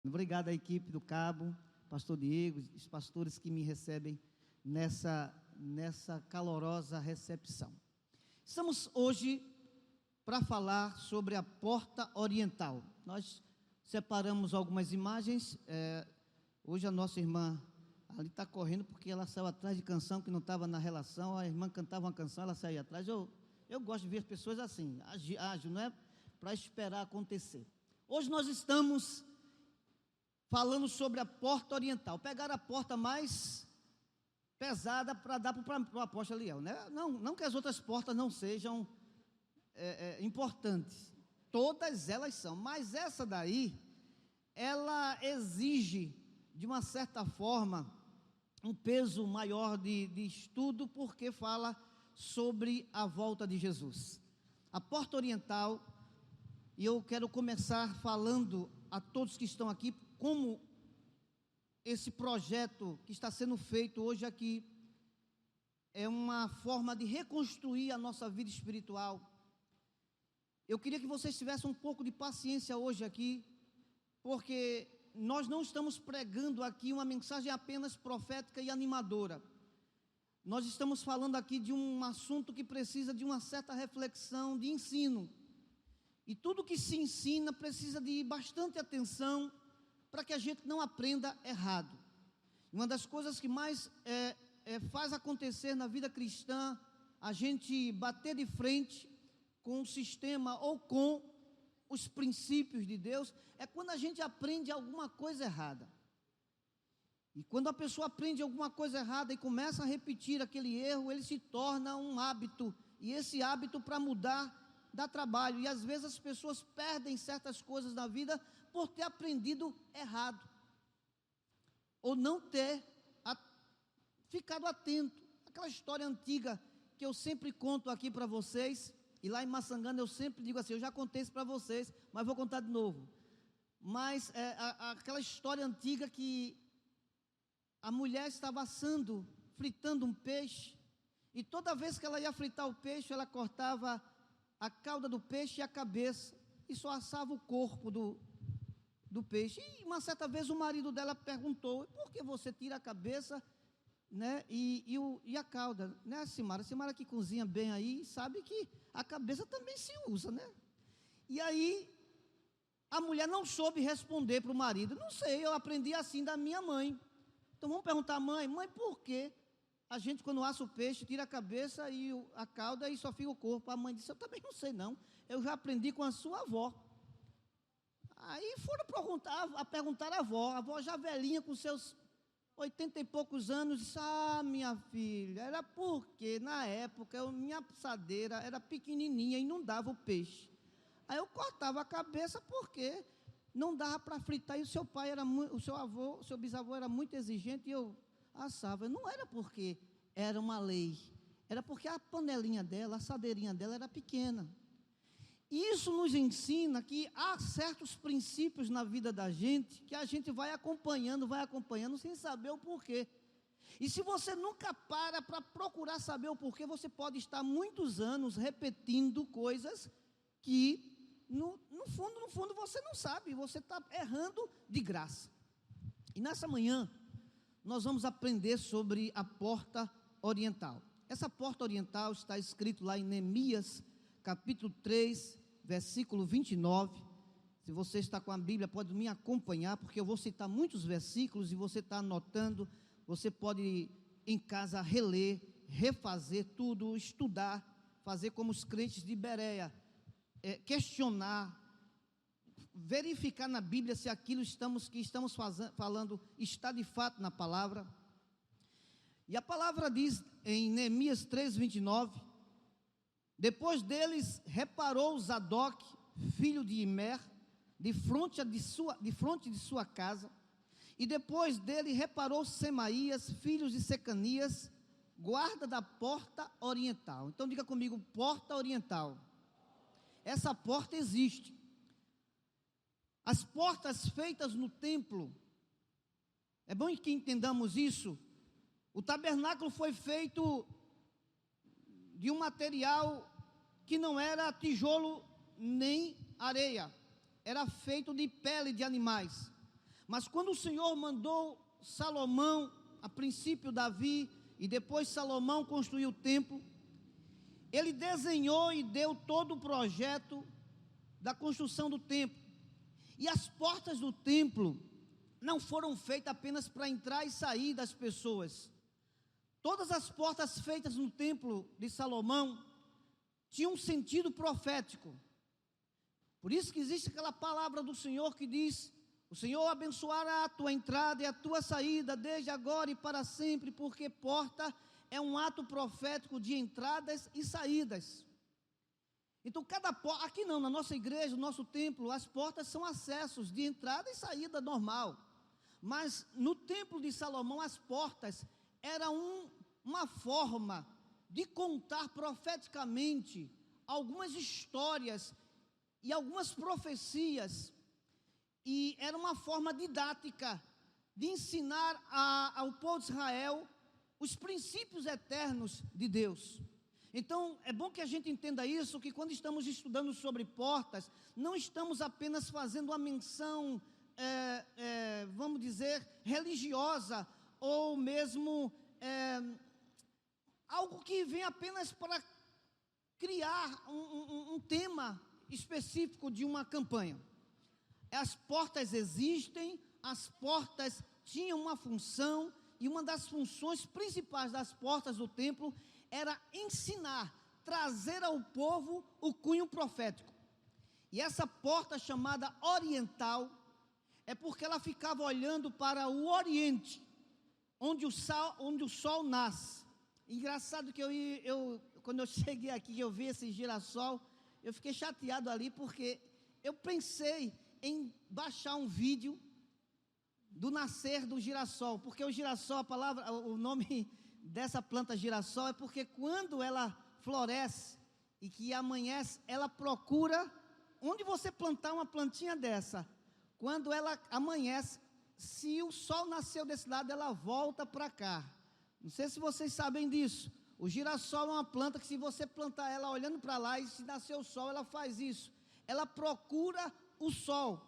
Obrigado à equipe do Cabo, pastor Diego, os pastores que me recebem nessa calorosa recepção. Estamos hoje para falar sobre a porta oriental. Nós separamos algumas imagens. Hoje a nossa irmã ali está correndo porque ela saiu atrás de canção que não estava na relação. A irmã cantava uma canção, ela saía atrás. Eu gosto de ver pessoas assim, ágil, não é para esperar acontecer. Hoje nós estamos falando sobre a porta oriental. Pegaram a porta mais pesada para dar para o apóstolo Eliel, né? Não que as outras portas não sejam importantes, todas elas são, mas essa daí, ela exige, de uma certa forma, um peso maior de estudo, porque fala sobre a volta de Jesus. A porta oriental, e eu quero começar falando a todos que estão aqui, como esse projeto que está sendo feito hoje aqui é uma forma de reconstruir a nossa vida espiritual. Eu queria que vocês tivessem um pouco de paciência hoje aqui, porque nós não estamos pregando aqui uma mensagem apenas profética e animadora. Nós estamos falando aqui de um assunto que precisa de uma certa reflexão, de ensino. E tudo que se ensina precisa de bastante atenção, para que a gente não aprenda errado. Uma das coisas que mais faz acontecer na vida cristã, a gente bater de frente com o sistema ou com os princípios de Deus, é quando a gente aprende alguma coisa errada. E quando a pessoa aprende alguma coisa errada e começa a repetir aquele erro, ele se torna um hábito, e esse hábito, para mudar, dá trabalho, e às vezes as pessoas perdem certas coisas na vida por ter aprendido errado, ou não ter ficado atento. Aquela história antiga que eu sempre conto aqui para vocês, e lá em Maçangana eu sempre digo assim, eu já contei isso para vocês, mas vou contar de novo. Mas aquela história antiga que a mulher estava assando, fritando um peixe, e toda vez que ela ia fritar o peixe, ela cortava a cauda do peixe e a cabeça, e só assava o corpo do peixe. E uma certa vez o marido dela perguntou, por que você tira a cabeça, né, e a cauda, né, Simara? Simara que cozinha bem aí, sabe que a cabeça também se usa, né? E aí, a mulher não soube responder para o marido, não sei, eu aprendi assim da minha mãe. Então vamos perguntar à mãe, por quê? A gente, quando assa o peixe, tira a cabeça e a cauda e só fica o corpo. A mãe disse, eu também não sei não, eu já aprendi com a sua avó. Aí foram perguntar à avó já velhinha, com seus 80 e poucos anos, disse, minha filha, era porque na época minha assadeira era pequenininha e não dava o peixe. Aí eu cortava a cabeça porque não dava para fritar, e o seu pai o seu bisavô era muito exigente, e eu assava. Não era porque era uma lei, era porque a panelinha dela, a assadeirinha dela era pequena. E isso nos ensina que há certos princípios na vida da gente, que a gente vai acompanhando sem saber o porquê. E se você nunca para procurar saber o porquê, você pode estar muitos anos repetindo coisas que no fundo você não sabe, você está errando de graça. E nessa manhã nós vamos aprender sobre a porta oriental. Essa porta oriental está escrito lá em Neemias, capítulo 3, versículo 29. Se você está com a Bíblia, pode me acompanhar, porque eu vou citar muitos versículos, e você está anotando. Você pode em casa reler, refazer tudo, estudar, fazer como os crentes de Bereia, questionar, verificar na Bíblia se aquilo que estamos falando está de fato na palavra. E a palavra diz em Neemias 3:29, depois deles reparou Zadok, filho de Imer, de fronte de sua casa, e depois dele reparou Semaías, filhos de Secanias, guarda da porta oriental. Então diga comigo, porta oriental. Essa porta existe. As portas feitas no templo, é bom que entendamos isso. O tabernáculo foi feito de um material que não era tijolo nem areia, era feito de pele de animais. Mas quando o Senhor mandou Salomão, a princípio Davi, e depois Salomão construiu o templo, ele desenhou e deu todo o projeto da construção do templo. E as portas do templo não foram feitas apenas para entrar e sair das pessoas. Todas as portas feitas no templo de Salomão tinham um sentido profético. Por isso que existe aquela palavra do Senhor que diz: o Senhor abençoará a tua entrada e a tua saída, desde agora e para sempre, porque porta é um ato profético de entradas e saídas. Então, cada porta, aqui não, na nossa igreja, no nosso templo, as portas são acessos de entrada e saída normal. Mas no templo de Salomão, as portas eram uma forma de contar profeticamente algumas histórias e algumas profecias, e era uma forma didática de ensinar ao povo de Israel os princípios eternos de Deus. Então, é bom que a gente entenda isso, que quando estamos estudando sobre portas, não estamos apenas fazendo uma menção, vamos dizer, religiosa, ou mesmo algo que vem apenas para criar um tema específico de uma campanha. As portas existem, as portas tinham uma função, e uma das funções principais das portas do templo era ensinar, trazer ao povo o cunho profético. E essa porta chamada oriental, é porque ela ficava olhando para o oriente, onde o sol nasce. Engraçado que quando eu cheguei aqui, eu vi esse girassol, eu fiquei chateado ali, porque eu pensei em baixar um vídeo do nascer do girassol, porque o girassol, o nome dessa planta girassol é porque quando ela floresce e que amanhece, ela procura onde você plantar uma plantinha dessa. Quando ela amanhece, se o sol nasceu desse lado, ela volta para cá. Não sei se vocês sabem disso. O girassol é uma planta que, se você plantar ela olhando para lá, e se nascer o sol, ela faz isso. Ela procura o sol.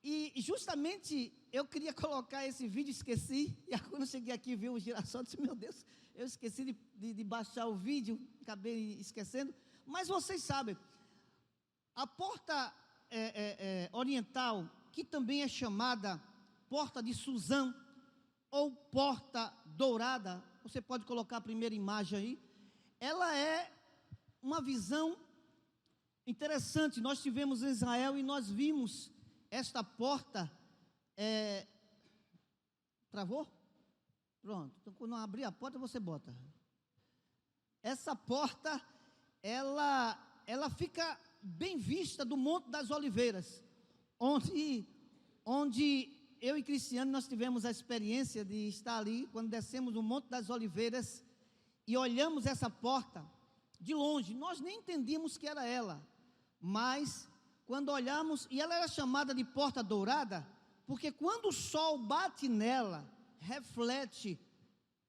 E justamente eu queria colocar esse vídeo, esqueci. E quando eu cheguei aqui e vi o girassol, disse: meu Deus, eu esqueci de baixar o vídeo, acabei esquecendo. Mas vocês sabem, a porta oriental, que também é chamada porta de Suzã, ou porta dourada, você pode colocar a primeira imagem aí, ela é uma visão interessante. Nós tivemos em Israel e nós vimos esta porta. Travou? Pronto. Então, quando abrir a porta, você bota. Essa porta, ela fica bem vista do Monte das Oliveiras, onde eu e Cristiano, nós tivemos a experiência de estar ali, quando descemos o Monte das Oliveiras, e olhamos essa porta de longe. Nós nem entendíamos que era ela, mas quando olhamos, e ela era chamada de porta dourada, porque quando o sol bate nela, reflete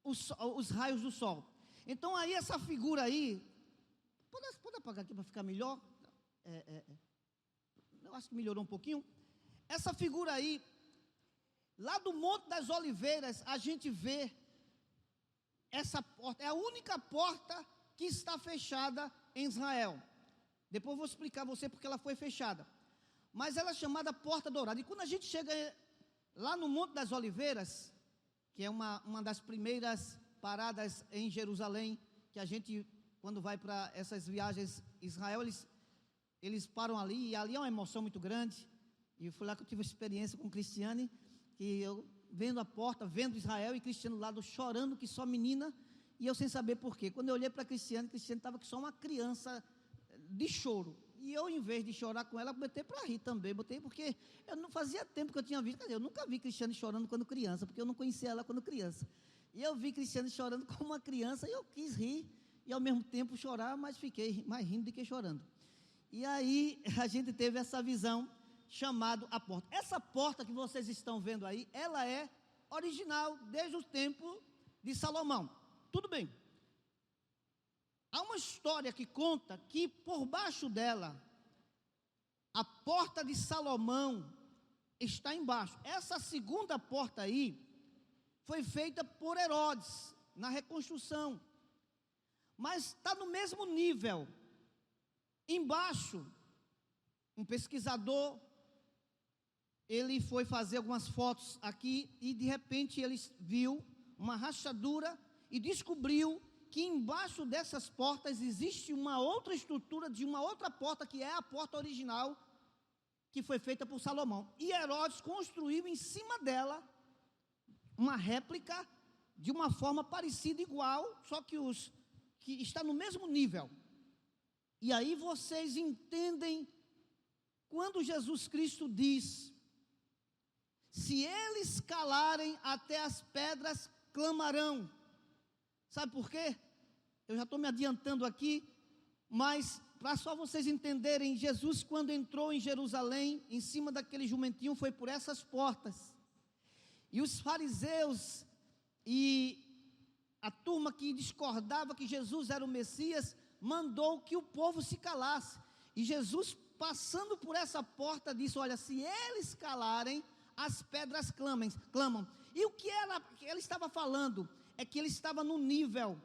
os raios do sol. Então aí essa figura aí, pode apagar aqui para ficar melhor? Eu acho que melhorou um pouquinho. Essa figura aí, lá do Monte das Oliveiras, a gente vê essa porta. É a única porta que está fechada em Israel. Depois eu vou explicar a você porque ela foi fechada. Mas ela é chamada Porta Dourada. E quando a gente chega lá no Monte das Oliveiras, que é uma das primeiras paradas em Jerusalém, que a gente, quando vai para essas viagens em Israel, eles param ali, e ali é uma emoção muito grande. E foi lá que eu tive a experiência com o Cristiane, que eu vendo a porta, vendo Israel, e Cristiano lá chorando que só menina, e eu sem saber porquê. Quando eu olhei para Cristiane estava que só uma criança de choro. E eu, em vez de chorar com ela, botei para rir também. Botei porque eu não fazia tempo que eu tinha visto. Quer dizer, eu nunca vi Cristiane chorando quando criança, porque eu não conhecia ela quando criança. E eu vi Cristiane chorando como uma criança, e eu quis rir, e ao mesmo tempo chorar, mas fiquei mais rindo do que chorando. E aí a gente teve essa visão, chamado a porta. Essa porta que vocês estão vendo aí, ela é original desde o tempo de Salomão. Tudo bem. Há uma história que conta que por baixo dela, a porta de Salomão está embaixo. Essa segunda porta aí foi feita por Herodes na reconstrução, mas está no mesmo nível. Embaixo, um pesquisador, ele foi fazer algumas fotos aqui e de repente ele viu uma rachadura e descobriu que embaixo dessas portas existe uma outra estrutura de uma outra porta, que é a porta original, que foi feita por Salomão. E Herodes construiu em cima dela uma réplica de uma forma parecida, igual, só que está no mesmo nível. E aí vocês entendem quando Jesus Cristo diz: se eles calarem, até as pedras clamarão. Sabe por quê? Eu já estou me adiantando aqui, mas para só vocês entenderem, Jesus, quando entrou em Jerusalém, em cima daquele jumentinho, foi por essas portas. E os fariseus e a turma que discordava que Jesus era o Messias, mandou que o povo se calasse. E Jesus, passando por essa porta, disse: olha, se eles calarem, as pedras clamam. E o que ele estava falando é que ele estava no nível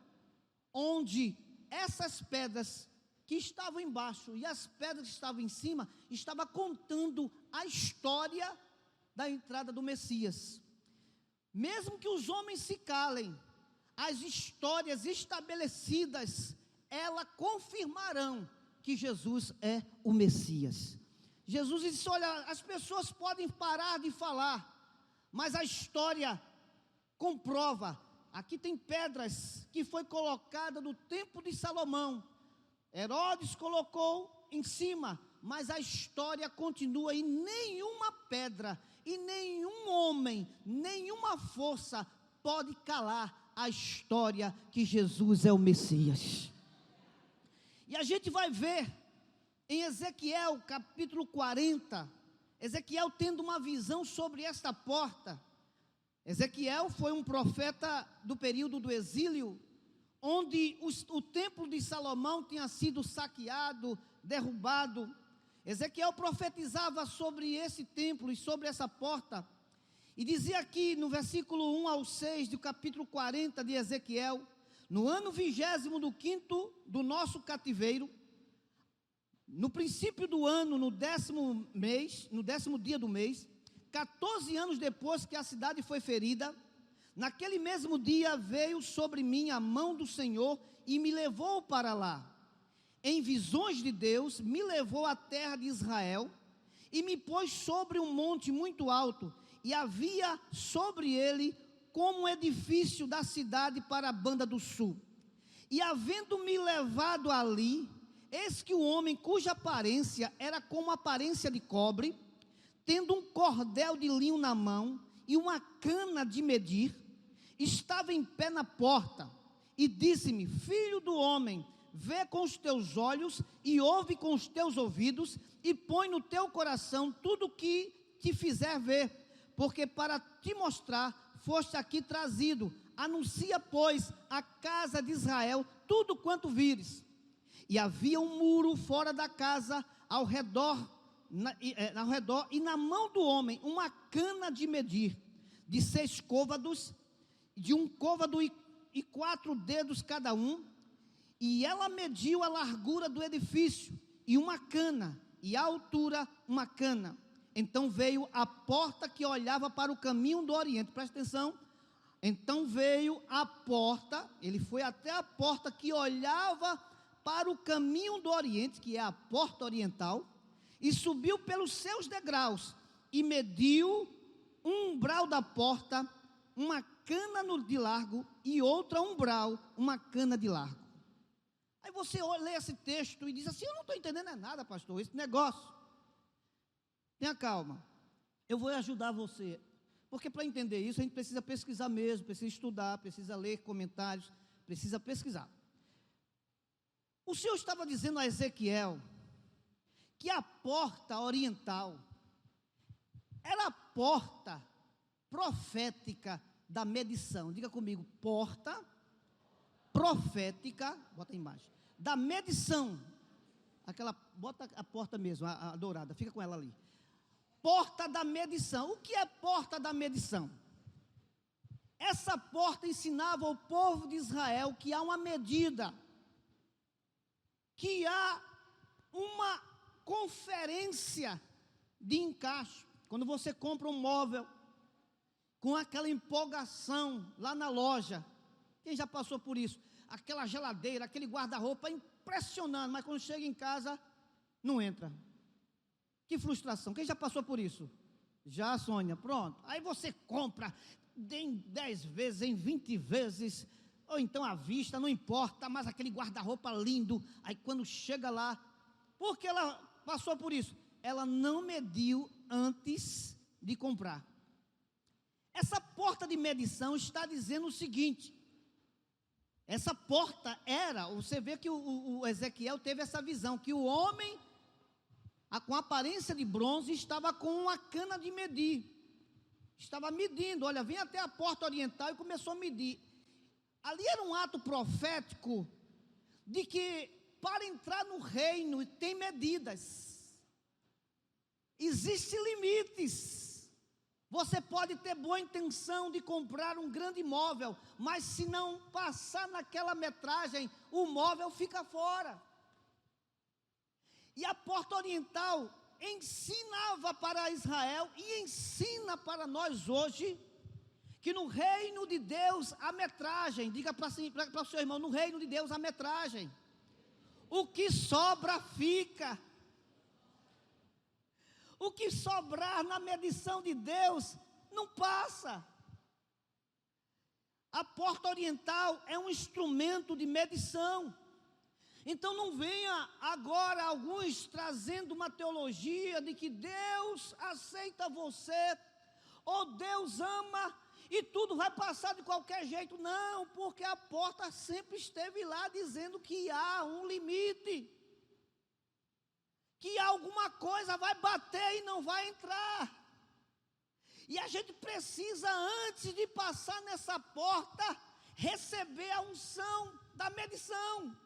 onde essas pedras que estavam embaixo e as pedras que estavam em cima, estava contando a história da entrada do Messias. Mesmo que os homens se calem, as histórias estabelecidas, elas confirmarão que Jesus é o Messias. Jesus disse: olha, as pessoas podem parar de falar, mas a história comprova. Aqui tem pedras que foi colocada no tempo de Salomão. Herodes colocou em cima, mas a história continua, e nenhuma pedra, e nenhum homem, nenhuma força pode calar a história que Jesus é o Messias. E a gente vai ver em Ezequiel capítulo 40, Ezequiel tendo uma visão sobre esta porta. Ezequiel foi um profeta do período do exílio, onde o templo de Salomão tinha sido saqueado, derrubado. Ezequiel profetizava sobre esse templo e sobre essa porta, e dizia aqui no versículo 1 ao 6 do capítulo 40 de Ezequiel: no ano 25º do nosso cativeiro, no princípio do ano, no 10º mês, no 10º dia do mês, 14 anos depois que a cidade foi ferida, naquele mesmo dia veio sobre mim a mão do Senhor e me levou para lá. Em visões de Deus, me levou à terra de Israel e me pôs sobre um monte muito alto, e havia sobre ele como um edifício da cidade para a banda do sul. E havendo-me levado ali, eis que o homem cuja aparência era como a aparência de cobre, tendo um cordel de linho na mão e uma cana de medir, estava em pé na porta, e disse-me: filho do homem, vê com os teus olhos e ouve com os teus ouvidos, e põe no teu coração tudo o que te fizer ver, porque para te mostrar foste aqui trazido. Anuncia, pois, à casa de Israel tudo quanto vires. E havia um muro fora da casa, ao redor, e na mão do homem uma cana de medir, de 6 côvados, de um côvado e 4 dedos cada um. E ela mediu a largura do edifício, e uma cana, e a altura uma cana. Então veio a porta que olhava para o caminho do oriente. Presta atenção. Então veio a porta, ele foi até a porta que olhava para o caminho do oriente, que é a porta oriental, e subiu pelos seus degraus, e mediu um umbral da porta, uma cana de largo, e outra umbral, uma cana de largo. Aí você lê esse texto e diz assim: eu não estou entendendo nada, pastor, esse negócio. Tenha calma, eu vou ajudar você, porque para entender isso a gente precisa pesquisar mesmo, precisa estudar, precisa ler comentários, precisa pesquisar. O Senhor estava dizendo a Ezequiel que a porta oriental era a porta profética da medição. Diga comigo: porta profética, bota aí embaixo, da medição. Aquela, bota a porta mesmo, a dourada, fica com ela ali. porta da medição. O que é porta da medição? Essa porta ensinava ao povo de Israel que há uma medida, que há uma conferência de encaixe. Quando você compra um móvel, com aquela empolgação lá na loja, quem já passou por isso? Aquela geladeira, aquele guarda-roupa impressionante, mas quando chega em casa, não entra. Que frustração, quem já passou por isso? Já, Sônia, pronto. Aí você compra em 10 vezes, em 20 vezes, ou então à vista, não importa, mas aquele guarda-roupa lindo, aí quando chega lá, por que ela passou por isso? Ela não mediu antes de comprar. Essa porta de medição está dizendo o seguinte, essa porta era, você vê que o Ezequiel teve essa visão, que o homem, com aparência de bronze, estava com uma cana de medir, estava medindo, olha, vem até a porta oriental e começou a medir. Ali era um ato profético, de que para entrar no reino tem medidas, existem limites. Você pode ter boa intenção de comprar um grande imóvel, mas se não passar naquela metragem, o móvel fica fora. E a porta oriental ensinava para Israel e ensina para nós hoje, que no reino de Deus a metragem, diga para o seu irmão, no reino de Deus a metragem, o que sobra fica. O que sobrar na medição de Deus, não passa. A porta oriental é um instrumento de medição. Então não venha agora alguns trazendo uma teologia de que Deus aceita você, ou Deus ama, e tudo vai passar de qualquer jeito. Não, porque a porta sempre esteve lá dizendo que há um limite, que alguma coisa vai bater e não vai entrar. E a gente precisa, antes de passar nessa porta, receber a unção da medição.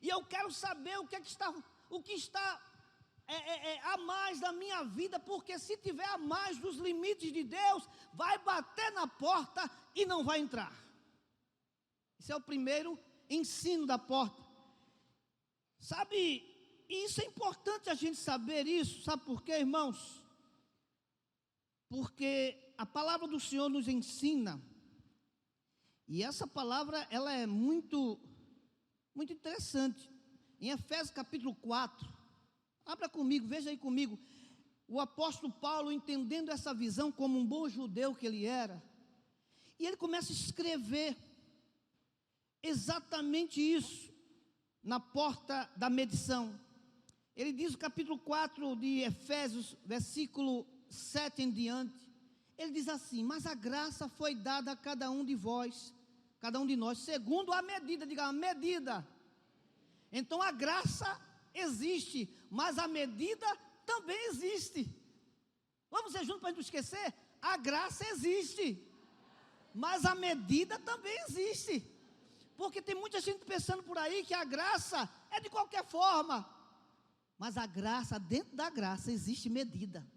E eu quero saber o que está a mais da minha vida, porque se tiver a mais dos limites de Deus, vai bater na porta e não vai entrar. Esse é o primeiro ensino da porta. Sabe, e isso é importante a gente saber isso, sabe por quê, irmãos? Porque a palavra do Senhor nos ensina, e essa palavra, ela é muito interessante. Em Efésios capítulo 4, abra comigo, veja aí comigo, o apóstolo Paulo, entendendo essa visão como um bom judeu que ele era, e ele começa a escrever exatamente isso, na porta da medição. Ele diz no capítulo 4 de Efésios, versículo 7 em diante, ele diz assim: mas a graça foi dada a cada um de vós, cada um de nós, segundo a medida, diga a medida. Então a graça existe, mas a medida também existe. Vamos dizer junto para não esquecer? A graça existe, mas a medida também existe. Porque tem muita gente pensando por aí que a graça é de qualquer forma. Mas a graça, dentro da graça existe medida.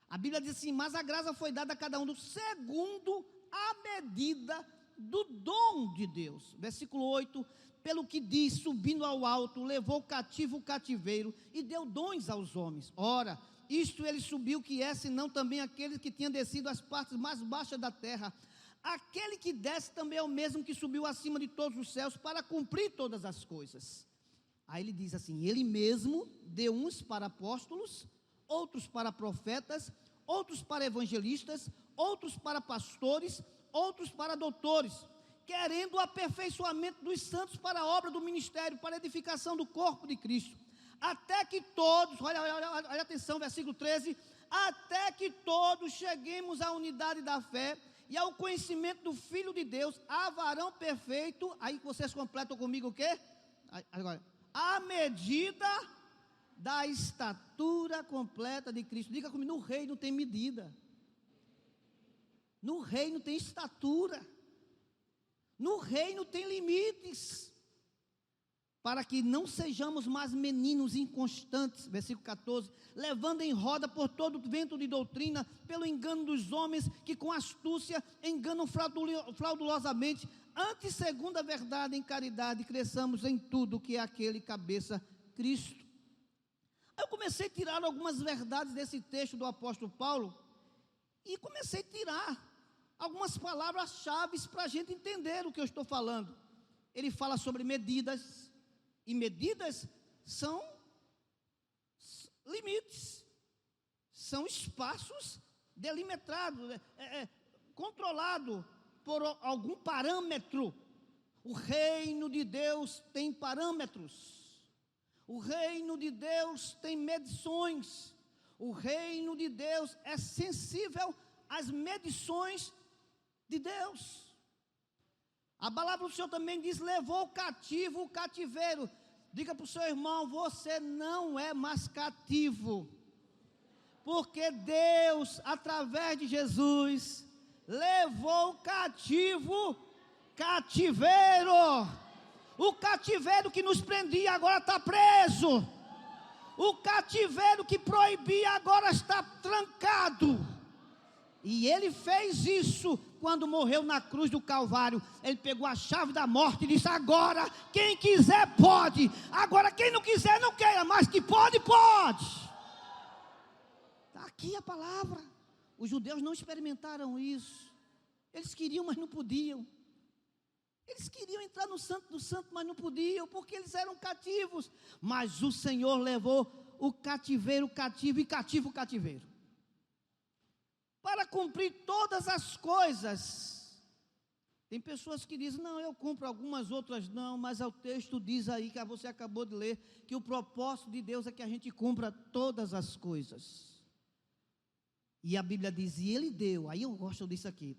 A Bíblia diz assim: mas a graça foi dada a cada um segundo a medida do dom de Deus. Versículo 8, pelo que diz, subindo ao alto, levou cativo o cativeiro e deu dons aos homens. Ora, isto ele subiu, que é senão também aquele que tinha descido às partes mais baixas da terra. Aquele que desce também é o mesmo que subiu acima de todos os céus para cumprir todas as coisas. Aí ele diz assim: ele mesmo deu uns para apóstolos, outros para profetas, outros para evangelistas, outros para pastores, outros para doutores, querendo o aperfeiçoamento dos santos para a obra do ministério, para a edificação do corpo de Cristo, até que todos, olha atenção, versículo 13, até que todos cheguemos à unidade da fé e ao conhecimento do Filho de Deus, a varão perfeito. Aí vocês completam comigo o quê? Agora, a medida da estatura completa de Cristo. Diga comigo, no reino tem medida, no reino tem estatura, no reino tem limites. para que não sejamos mais meninos inconstantes, versículo 14, levando em roda por todo o vento de doutrina, pelo engano dos homens, que com astúcia enganam fraudulosamente, antes, segundo a verdade, em caridade, cresçamos em tudo que é aquele cabeça, Cristo. Eu comecei a tirar algumas verdades desse texto do apóstolo Paulo, e comecei a tirar algumas palavras-chave para a gente entender o que eu estou falando. Ele fala sobre medidas, e medidas são limites, são espaços delimitados, controlados por algum parâmetro. O reino de Deus tem parâmetros, o reino de Deus tem medições, o reino de Deus é sensível às medições de Deus. A palavra do Senhor também diz: levou cativo o cativeiro. Diga para o seu irmão: você não é mais cativo, porque Deus, através de Jesus, levou cativo cativeiro. O cativeiro que nos prendia agora está preso. O cativeiro que proibia agora está trancado. E Ele fez isso quando morreu na cruz do Calvário. Ele pegou a chave da morte e disse: agora quem quiser pode, agora quem não quiser não queira, mas que pode, pode. Está aqui a palavra. Os judeus não experimentaram isso. Eles queriam, mas não podiam. Eles queriam entrar no Santo do Santo, mas não podiam, porque eles eram cativos. Mas o Senhor levou o cativeiro cativo e cativo cativeiro, para cumprir todas as coisas. Tem pessoas que dizem: não, eu cumpro algumas, outras não, mas o texto diz aí, que você acabou de ler, que o propósito de Deus é que a gente cumpra todas as coisas. E a Bíblia diz: e Ele deu. Aí eu gosto disso aqui.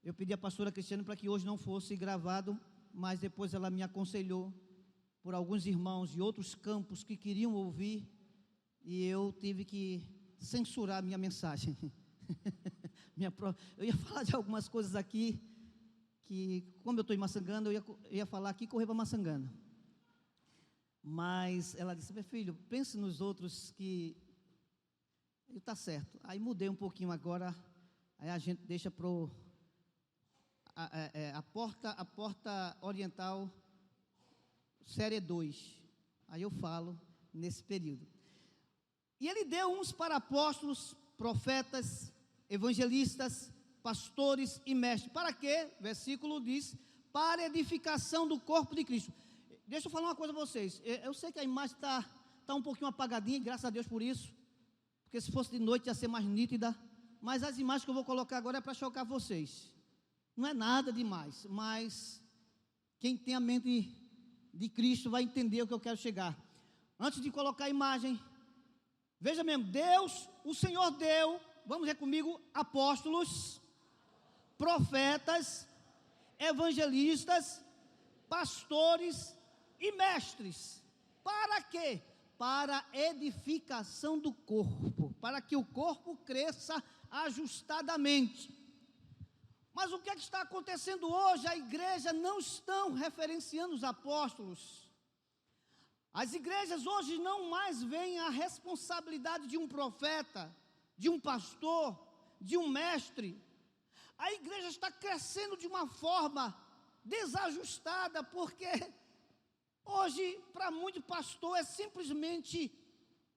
Eu pedi à pastora Cristiane para que hoje não fosse gravado, mas depois ela me aconselhou por alguns irmãos de outros campos que queriam ouvir, e eu tive que censurar minha mensagem. Eu ia falar de algumas coisas aqui, que como eu estou em Maçangana, eu ia falar aqui e correr para Maçangana. Mas ela disse: meu filho, pense nos outros que... Está certo. Aí mudei um pouquinho agora, aí a gente deixa para a porta oriental, série 2. Aí eu falo nesse período. E Ele deu uns para apóstolos, profetas, evangelistas, pastores e mestres. Para quê? Versículo diz: para edificação do corpo de Cristo. Deixa eu falar uma coisa a vocês. Eu sei que a imagem está um pouquinho apagadinha, graças a Deus por isso, porque se fosse de noite ia ser mais nítida. Mas as imagens que eu vou colocar agora é para chocar vocês. Não é nada demais, mas quem tem a mente de Cristo vai entender o que eu quero chegar. Antes de colocar a imagem, veja mesmo, Deus, o Senhor deu, vamos ver comigo, apóstolos, profetas, evangelistas, pastores e mestres. Para quê? Para edificação do corpo, para que o corpo cresça ajustadamente. Mas o que é que está acontecendo hoje? A igreja não estão referenciando os apóstolos. As igrejas hoje não mais veem a responsabilidade de um profeta, de um pastor, de um mestre. A igreja está crescendo de uma forma desajustada, porque hoje, para muito pastor, é simplesmente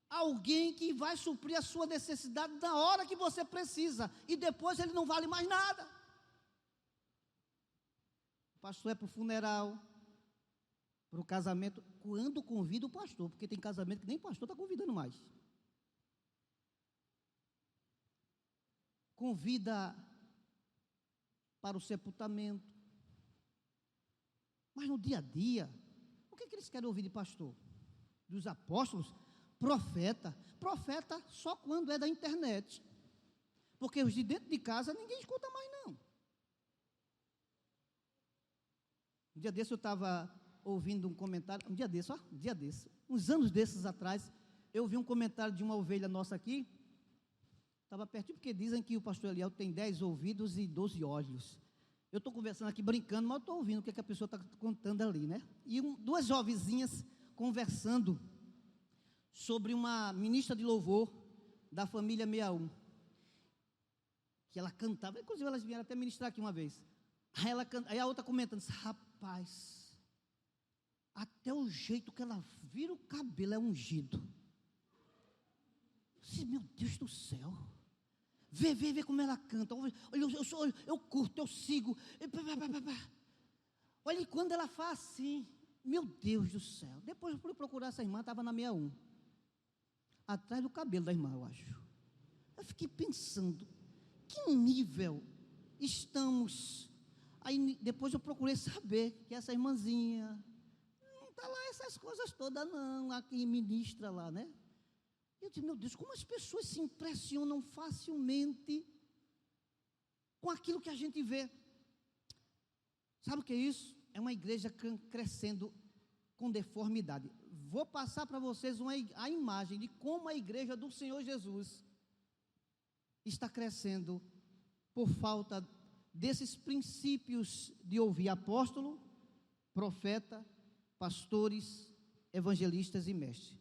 alguém que vai suprir a sua necessidade na hora que você precisa, e depois ele não vale mais nada. O pastor é para o funeral, para o casamento, quando convida o pastor, porque tem casamento que nem pastor está convidando mais. Convida para o sepultamento. Mas no dia a dia, o que eles querem ouvir de pastor? Dos apóstolos? Profeta. Profeta só quando é da internet. Porque os de dentro de casa ninguém escuta mais não. Um dia desse eu estava ouvindo um comentário, uns anos desses atrás, eu vi um comentário de uma ovelha nossa aqui, estava pertinho, porque dizem que o pastor Eliel tem 10 ouvidos e 12 olhos. Eu estou conversando aqui brincando, mas eu estou ouvindo o que a pessoa está contando ali, né? E duas jovenzinhas conversando sobre uma ministra de louvor da família 61, que ela cantava, inclusive elas vieram até ministrar aqui uma vez. Aí a outra comentando, rapaz, até o jeito que ela vira o cabelo é ungido. Eu disse, meu Deus do céu. Vê como ela canta. Olha, eu curto, eu sigo. Olha, quando ela faz assim, meu Deus do céu. Depois eu fui procurar essa irmã, estava na 61. Atrás do cabelo da irmã, eu acho. Eu fiquei pensando, que nível estamos? Aí depois eu procurei saber que essa irmãzinha não está lá essas coisas todas não, aqui ministra lá, né? Eu disse, meu Deus, como as pessoas se impressionam facilmente com aquilo que a gente vê. Sabe o que é isso? É uma igreja crescendo com deformidade. Vou passar para vocês a imagem de como a igreja do Senhor Jesus está crescendo por falta desses princípios de ouvir apóstolo, profeta, pastores, evangelistas e mestres.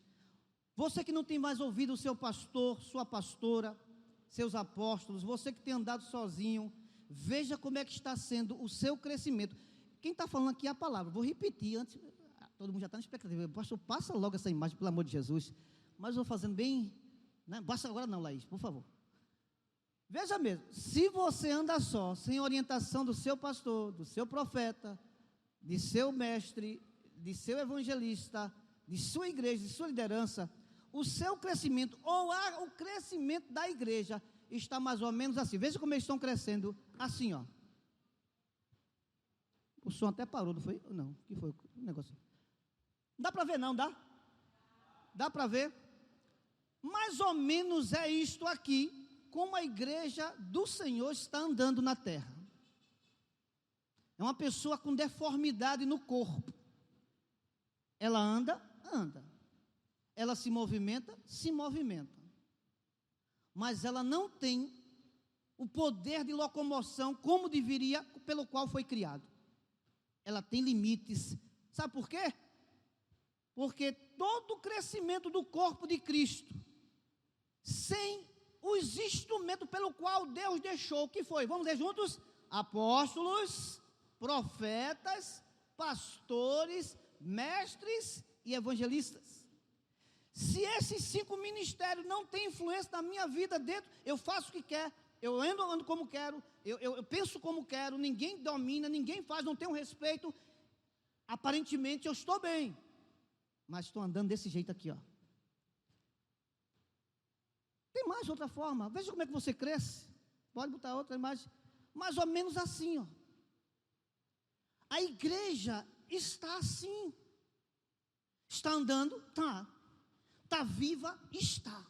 Você que não tem mais ouvido o seu pastor, sua pastora, seus apóstolos, você que tem andado sozinho, veja como é que está sendo o seu crescimento. Quem está falando aqui é a palavra. Vou repetir antes, todo mundo já está na expectativa. Pastor, passa logo essa imagem, pelo amor de Jesus. Mas eu vou fazendo bem, né? Basta agora não, Laís, por favor. Veja mesmo, se você anda só, sem orientação do seu pastor, do seu profeta, de seu mestre, de seu evangelista, de sua igreja, de sua liderança, o seu crescimento, ou o crescimento da igreja, está mais ou menos assim. Veja como eles estão crescendo, assim, ó. O som até parou, não foi? Não, que foi o negócio? Não dá para ver não, dá? Dá para ver? Mais ou menos é isto aqui, como a igreja do Senhor está andando na terra. É uma pessoa com deformidade no corpo. Ela anda. Ela se movimenta. Mas ela não tem o poder de locomoção como deveria, pelo qual foi criado. Ela tem limites. Sabe por quê? Porque todo o crescimento do corpo de Cristo, sem os instrumentos pelo qual Deus deixou, que foi, vamos ler juntos? Apóstolos, profetas, pastores, mestres e evangelistas. Se esses 5 ministérios não têm influência na minha vida dentro, eu faço o que quer, eu ando como quero, eu penso como quero, ninguém domina, ninguém faz, não tenho respeito. Aparentemente eu estou bem, mas estou andando desse jeito aqui, ó. Tem mais outra forma, veja como é que você cresce. Pode botar outra imagem, mais ou menos assim, ó. A igreja está assim. Está andando? Está viva? Está.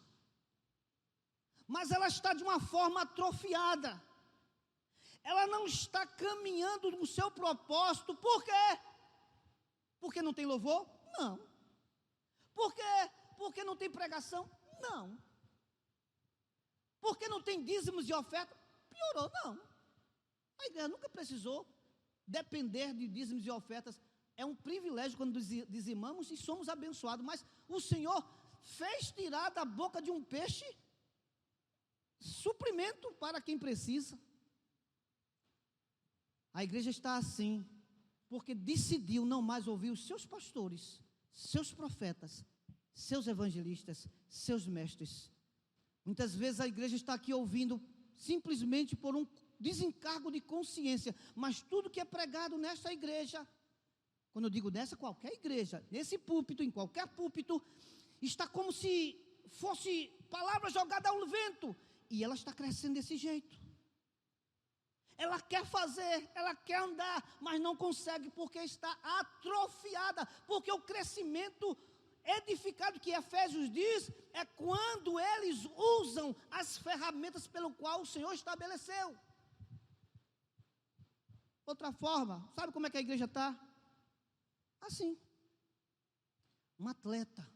Mas ela está de uma forma atrofiada. Ela não está caminhando no seu propósito. Por quê? Porque não tem louvor? Não. Por quê? Porque não tem pregação? Não. Porque não tem dízimos e oferta? Piorou, não. A igreja nunca precisou depender de dízimos e ofertas. É um privilégio quando dizimamos e somos abençoados. Mas o Senhor fez tirar da boca de um peixe suprimento para quem precisa. A igreja está assim, porque decidiu não mais ouvir os seus pastores, seus profetas, seus evangelistas, seus mestres. Muitas vezes a igreja está aqui ouvindo simplesmente por um desencargo de consciência, mas tudo que é pregado nesta igreja, quando eu digo nessa, qualquer igreja, nesse púlpito, em qualquer púlpito, está como se fosse palavra jogada ao vento, e ela está crescendo desse jeito. Ela quer fazer, ela quer andar, mas não consegue porque está atrofiada, porque o crescimento edificado que Efésios diz, é quando eles usam as ferramentas pelo qual o Senhor estabeleceu. Outra forma, sabe como é que a igreja está? Assim. Um atleta,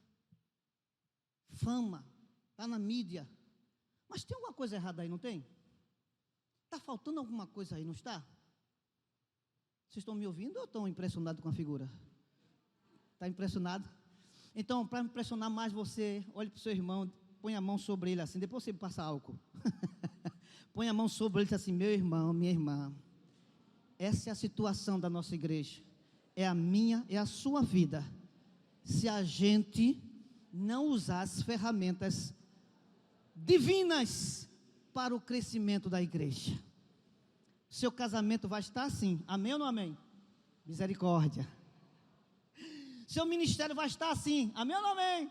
fama, está na mídia, mas tem alguma coisa errada aí, não tem? Está faltando alguma coisa aí, não está? Vocês estão me ouvindo ou estão impressionados com a figura? Está impressionado? Então, para impressionar mais você, olhe para o seu irmão, põe a mão sobre ele assim, depois você passa álcool. Põe a mão sobre ele e diz assim: meu irmão, minha irmã, essa é a situação da nossa igreja, é a minha, é a sua vida, se a gente não usar as ferramentas divinas para o crescimento da igreja. Seu casamento vai estar assim, amém ou não amém? Misericórdia. Seu ministério vai estar assim, amém ou não amém?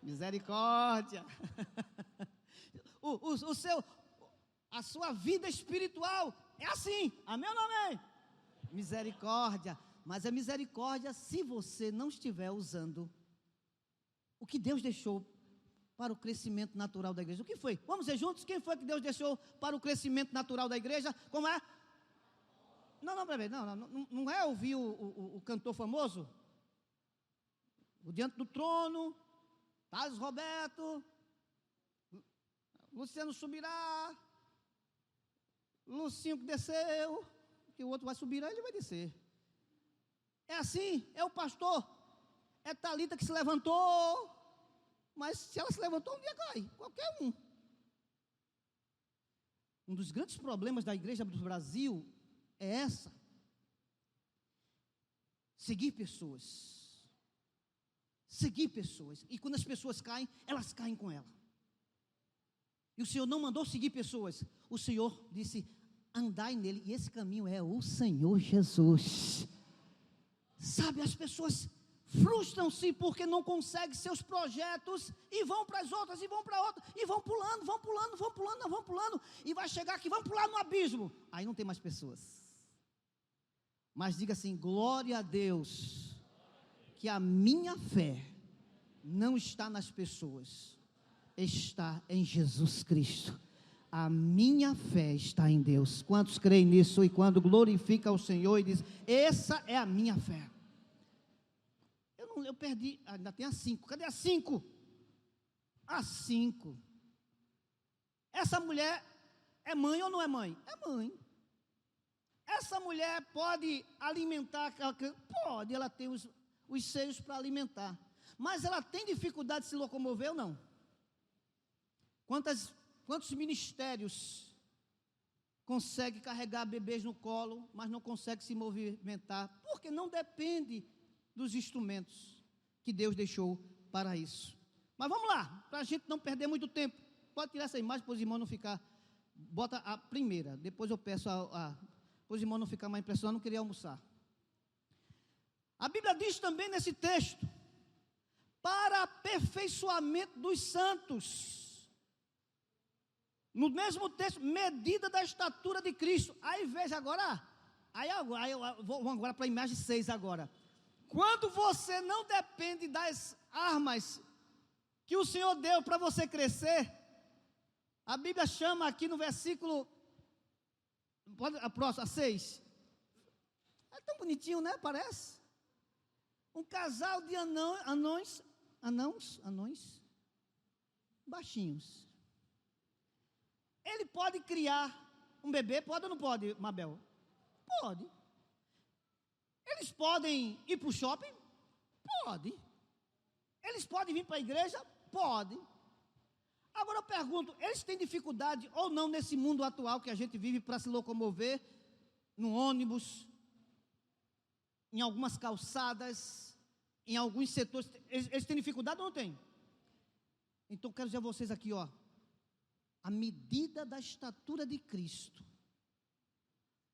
Misericórdia. A sua vida espiritual é assim, amém ou não amém? Misericórdia. Mas é misericórdia se você não estiver usando o que Deus deixou para o crescimento natural da igreja. O que foi? Vamos ver juntos, quem foi que Deus deixou para o crescimento natural da igreja? Como é? Não é ouvir o cantor famoso? O Diante do Trono, Thales Roberto, Luciano Subirá, Lucinho que desceu, que o outro vai subir, aí ele vai descer. É assim, é o pastor, é Talita que se levantou, mas se ela se levantou, um dia cai, qualquer um. Um dos grandes problemas da igreja do Brasil é essa: seguir pessoas. Seguir pessoas, e quando as pessoas caem, elas caem com ela. E o Senhor não mandou seguir pessoas, o Senhor disse: andai nele, e esse caminho é o Senhor Jesus. Sabe, as pessoas frustram-se porque não conseguem seus projetos, e vão para as outras, e vão para outras, e vão pulando, e vai chegar aqui, vão pular no abismo, aí não tem mais pessoas. Mas diga assim: glória a Deus, que a minha fé não está nas pessoas, está em Jesus Cristo. A minha fé está em Deus. Quantos creem nisso? E quando glorifica o Senhor e diz: essa é a minha fé. Eu perdi, ainda tem a 5. Cadê a 5? A 5. Essa mulher é mãe ou não é mãe? É mãe. Essa mulher pode alimentar? Pode, ela tem os seios para alimentar, mas ela tem dificuldade de se locomover ou não? Quantos ministérios conseguem carregar bebês no colo, mas não conseguem se movimentar, porque não depende dos instrumentos que Deus deixou para isso. Mas vamos lá, para a gente não perder muito tempo, pode tirar essa imagem para os irmãos não ficar, bota a primeira, depois eu peço para os irmãos não ficar mais impressionados, não queria almoçar. A Bíblia diz também nesse texto: para aperfeiçoamento dos santos. No mesmo texto, medida da estatura de Cristo. Aí veja agora, vamos agora para a imagem 6 agora. Quando você não depende das armas que o Senhor deu para você crescer, a Bíblia chama aqui no versículo, a próxima, 6. É tão bonitinho, né? Parece um casal de anões baixinhos. Ele pode criar um bebê, pode ou não pode, Mabel? Pode. Eles podem ir para o shopping? Pode. Eles podem vir para a igreja? Pode. Agora eu pergunto, eles têm dificuldade ou não nesse mundo atual que a gente vive para se locomover, no ônibus, em algumas calçadas, em alguns setores? Eles têm dificuldade ou não têm? Então quero dizer a vocês aqui, ó, a medida da estatura de Cristo.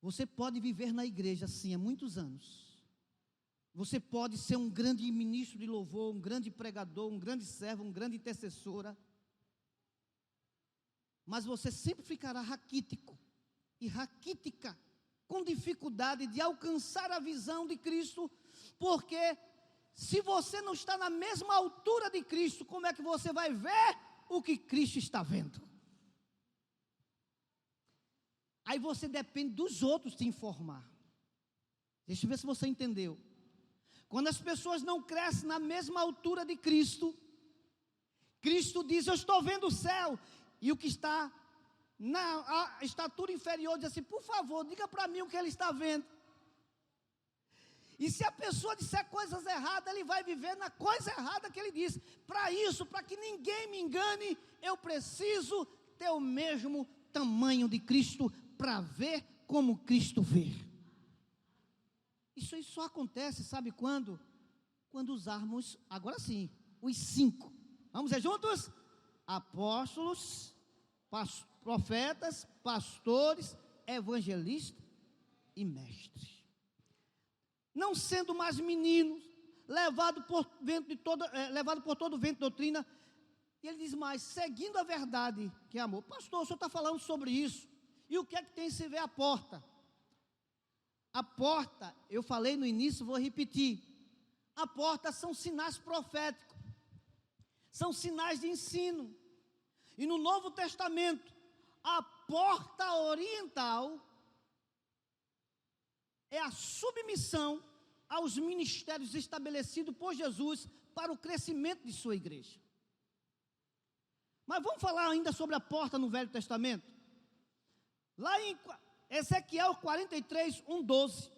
Você pode viver na igreja assim há muitos anos. Você pode ser um grande ministro de louvor, um grande pregador, um grande servo, um grande intercessora. Mas você sempre ficará raquítico e raquítica, com dificuldade de alcançar a visão de Cristo, porque se você não está na mesma altura de Cristo, como é que você vai ver o que Cristo está vendo? Aí você depende dos outros te informar. Deixa eu ver se você entendeu. Quando as pessoas não crescem na mesma altura de Cristo, Cristo diz: eu estou vendo o céu, e o que está na estatura inferior diz assim: por favor, diga para mim o que ele está vendo. E se a pessoa disser coisas erradas, ele vai viver na coisa errada que ele diz. Para isso, para que ninguém me engane, eu preciso ter o mesmo tamanho de Cristo para ver como Cristo vê. Isso aí só acontece, sabe quando? Quando usarmos, agora sim, os 5. Vamos ver juntos? Apóstolos, profetas, pastores, evangelistas e mestres. Não sendo mais meninos, levado por todo vento de doutrina. E ele diz mais, seguindo a verdade, que é amor. Pastor, o senhor está falando sobre isso. E o que é que tem se ver a porta? A porta, eu falei no início, vou repetir. A porta são sinais proféticos. São sinais de ensino. E no Novo Testamento, a porta oriental é a submissão aos ministérios estabelecidos por Jesus para o crescimento de sua igreja. Mas vamos falar ainda sobre a porta no Velho Testamento? Lá em Ezequiel 43, 1:12,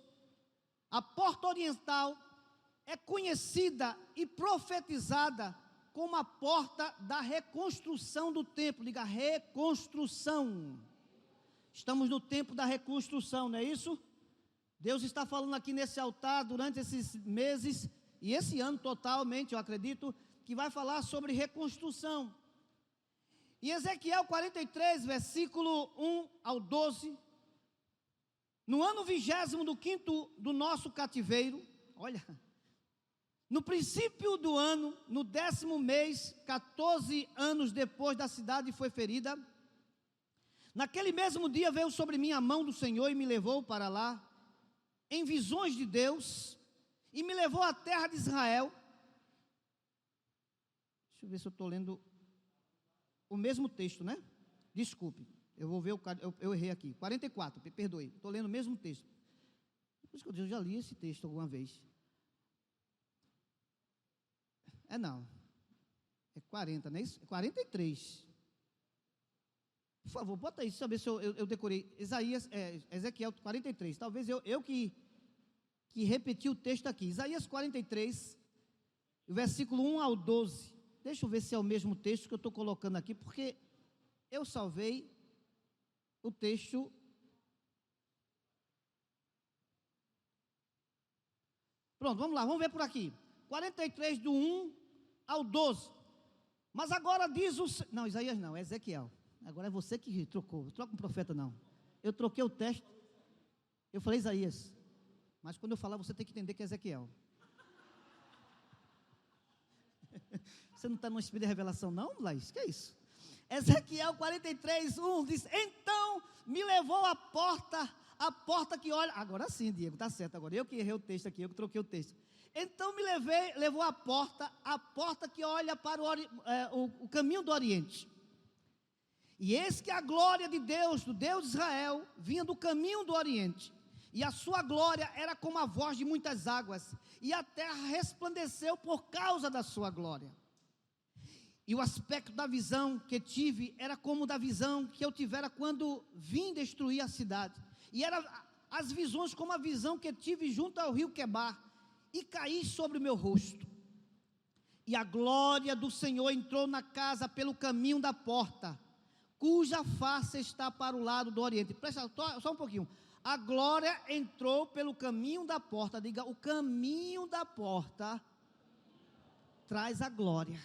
a porta oriental é conhecida e profetizada como a porta da reconstrução do templo. Diga, reconstrução. Estamos no tempo da reconstrução, não é isso? Deus está falando aqui nesse altar durante esses meses, e esse ano totalmente, eu acredito, que vai falar sobre reconstrução. Em Ezequiel 43, versículo 1 ao 12, no ano 25º do nosso cativeiro, olha, no princípio do ano, no 10º mês, 14 anos depois da cidade foi ferida, naquele mesmo dia veio sobre mim a mão do Senhor e me levou para lá, em visões de Deus, e me levou à terra de Israel. Deixa eu ver se eu estou lendo o mesmo texto, né? Desculpe, eu vou ver, eu errei aqui, 44, me perdoe, estou lendo o mesmo texto. Por isso que eu já li esse texto alguma vez. Não, é 40, não é isso? É 43. Por favor, bota aí, saber se eu decorei. Ezequiel 43, talvez eu que repeti o texto aqui. Isaías 43, versículo 1 ao 12. Deixa eu ver se é o mesmo texto que eu estou colocando aqui, porque eu salvei o texto. Pronto, vamos lá, vamos ver por aqui. 43, do 1 ao 12. Mas agora diz o... Não, Isaías não, é Ezequiel. Agora é você que trocou. Troca um profeta não. Eu troquei o texto. Eu falei Isaías. Mas quando eu falar, você tem que entender que é Ezequiel. Você não está no espírito de revelação não, Laís? Que é isso? Ezequiel 43, 1 diz: então me levou a porta que olha... Agora sim, Diego, está certo agora. Eu que errei o texto aqui, eu que troquei o texto. Então me levou a porta que olha para o caminho do Oriente. E eis que a glória de Deus, do Deus de Israel, vinha do caminho do Oriente. E a sua glória era como a voz de muitas águas. E a terra resplandeceu por causa da sua glória. E o aspecto da visão que tive era como da visão que eu tivera quando vim destruir a cidade. E eram as visões como a visão que tive junto ao rio Quebar. E caí sobre o meu rosto. E a glória do Senhor entrou na casa pelo caminho da porta, cuja face está para o lado do Oriente. Presta só um pouquinho. A glória entrou pelo caminho da porta. Diga, o caminho da porta traz a glória.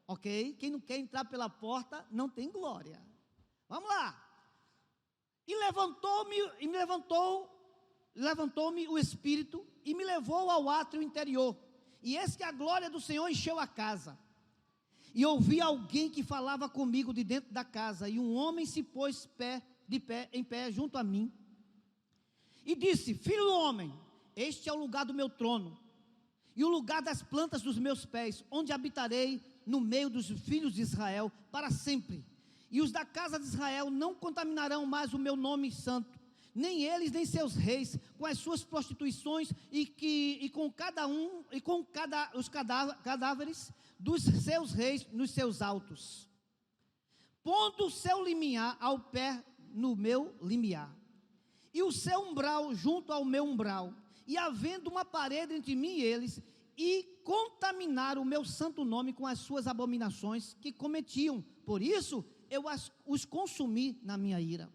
Ok? Quem não quer entrar pela porta, não tem glória. Vamos lá. E levantou-me o Espírito e me levou ao átrio interior. E eis que a glória do Senhor encheu a casa. E ouvi alguém que falava comigo de dentro da casa. E um homem se pôs em pé junto a mim. E disse: filho do homem, este é o lugar do meu trono. E o lugar das plantas dos meus pés, onde habitarei no meio dos filhos de Israel para sempre. E os da casa de Israel não contaminarão mais o meu nome santo, nem eles nem seus reis, com as suas prostituições e com os cadáveres dos seus reis nos seus altos, pondo o seu limiar ao pé no meu limiar, e o seu umbral junto ao meu umbral, e havendo uma parede entre mim e eles, e contaminaram o meu santo nome com as suas abominações que cometiam. Por isso, eu os consumi na minha ira.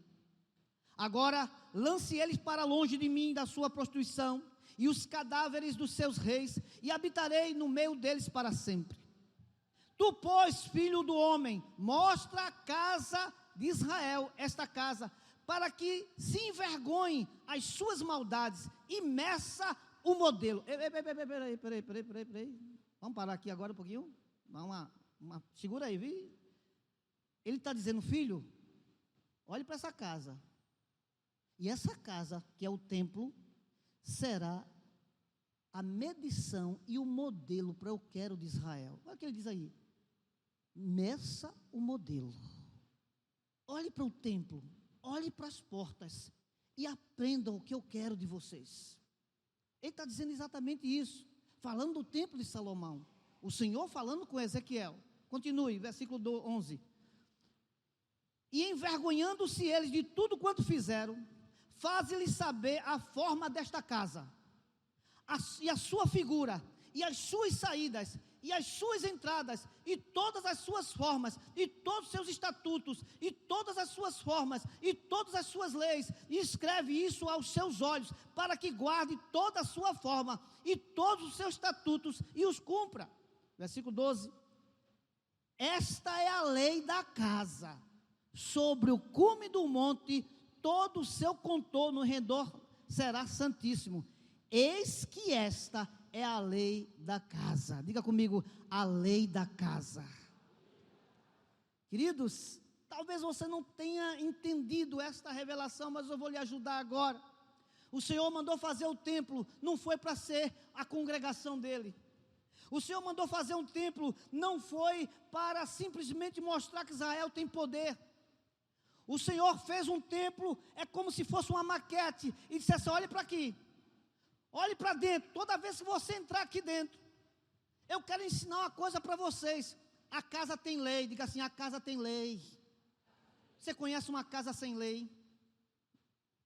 Agora, lance eles para longe de mim, da sua prostituição, e os cadáveres dos seus reis, e habitarei no meio deles para sempre. Tu, pois, filho do homem, mostra a casa de Israel, esta casa, para que se envergonhe as suas maldades, e meça o modelo. Peraí. Vamos parar aqui agora um pouquinho? Segura aí, viu? Ele está dizendo, filho, olhe para essa casa. E essa casa, que é o templo, será a medição e o modelo para o que eu quero de Israel. Olha o que ele diz aí. Meça o modelo. Olhe para o templo, olhe para as portas e aprendam o que eu quero de vocês. Ele está dizendo exatamente isso, falando do templo de Salomão. O Senhor falando com Ezequiel. Continue, versículo 11. E envergonhando-se eles de tudo quanto fizeram, faze-lhes saber a forma desta casa, e a sua figura, e as suas saídas, e as suas entradas, e todas as suas formas, e todos os seus estatutos, e todas as suas formas, e todas as suas leis, e escreve isso aos seus olhos, para que guarde toda a sua forma, e todos os seus estatutos, e os cumpra. Versículo 12. Esta é a lei da casa, sobre o cume do monte, todo o seu contorno no redor será santíssimo. Eis que esta é a lei da casa. Diga comigo, a lei da casa. Queridos, talvez você não tenha entendido esta revelação, mas eu vou lhe ajudar agora. O Senhor mandou fazer o templo, não foi para ser a congregação dele. O Senhor mandou fazer um templo, não foi para simplesmente mostrar que Israel tem poder. O Senhor fez um templo, é como se fosse uma maquete, e disse assim, olhe para aqui, olhe para dentro, toda vez que você entrar aqui dentro, eu quero ensinar uma coisa para vocês, a casa tem lei, diga assim, a casa tem lei. Você conhece uma casa sem lei?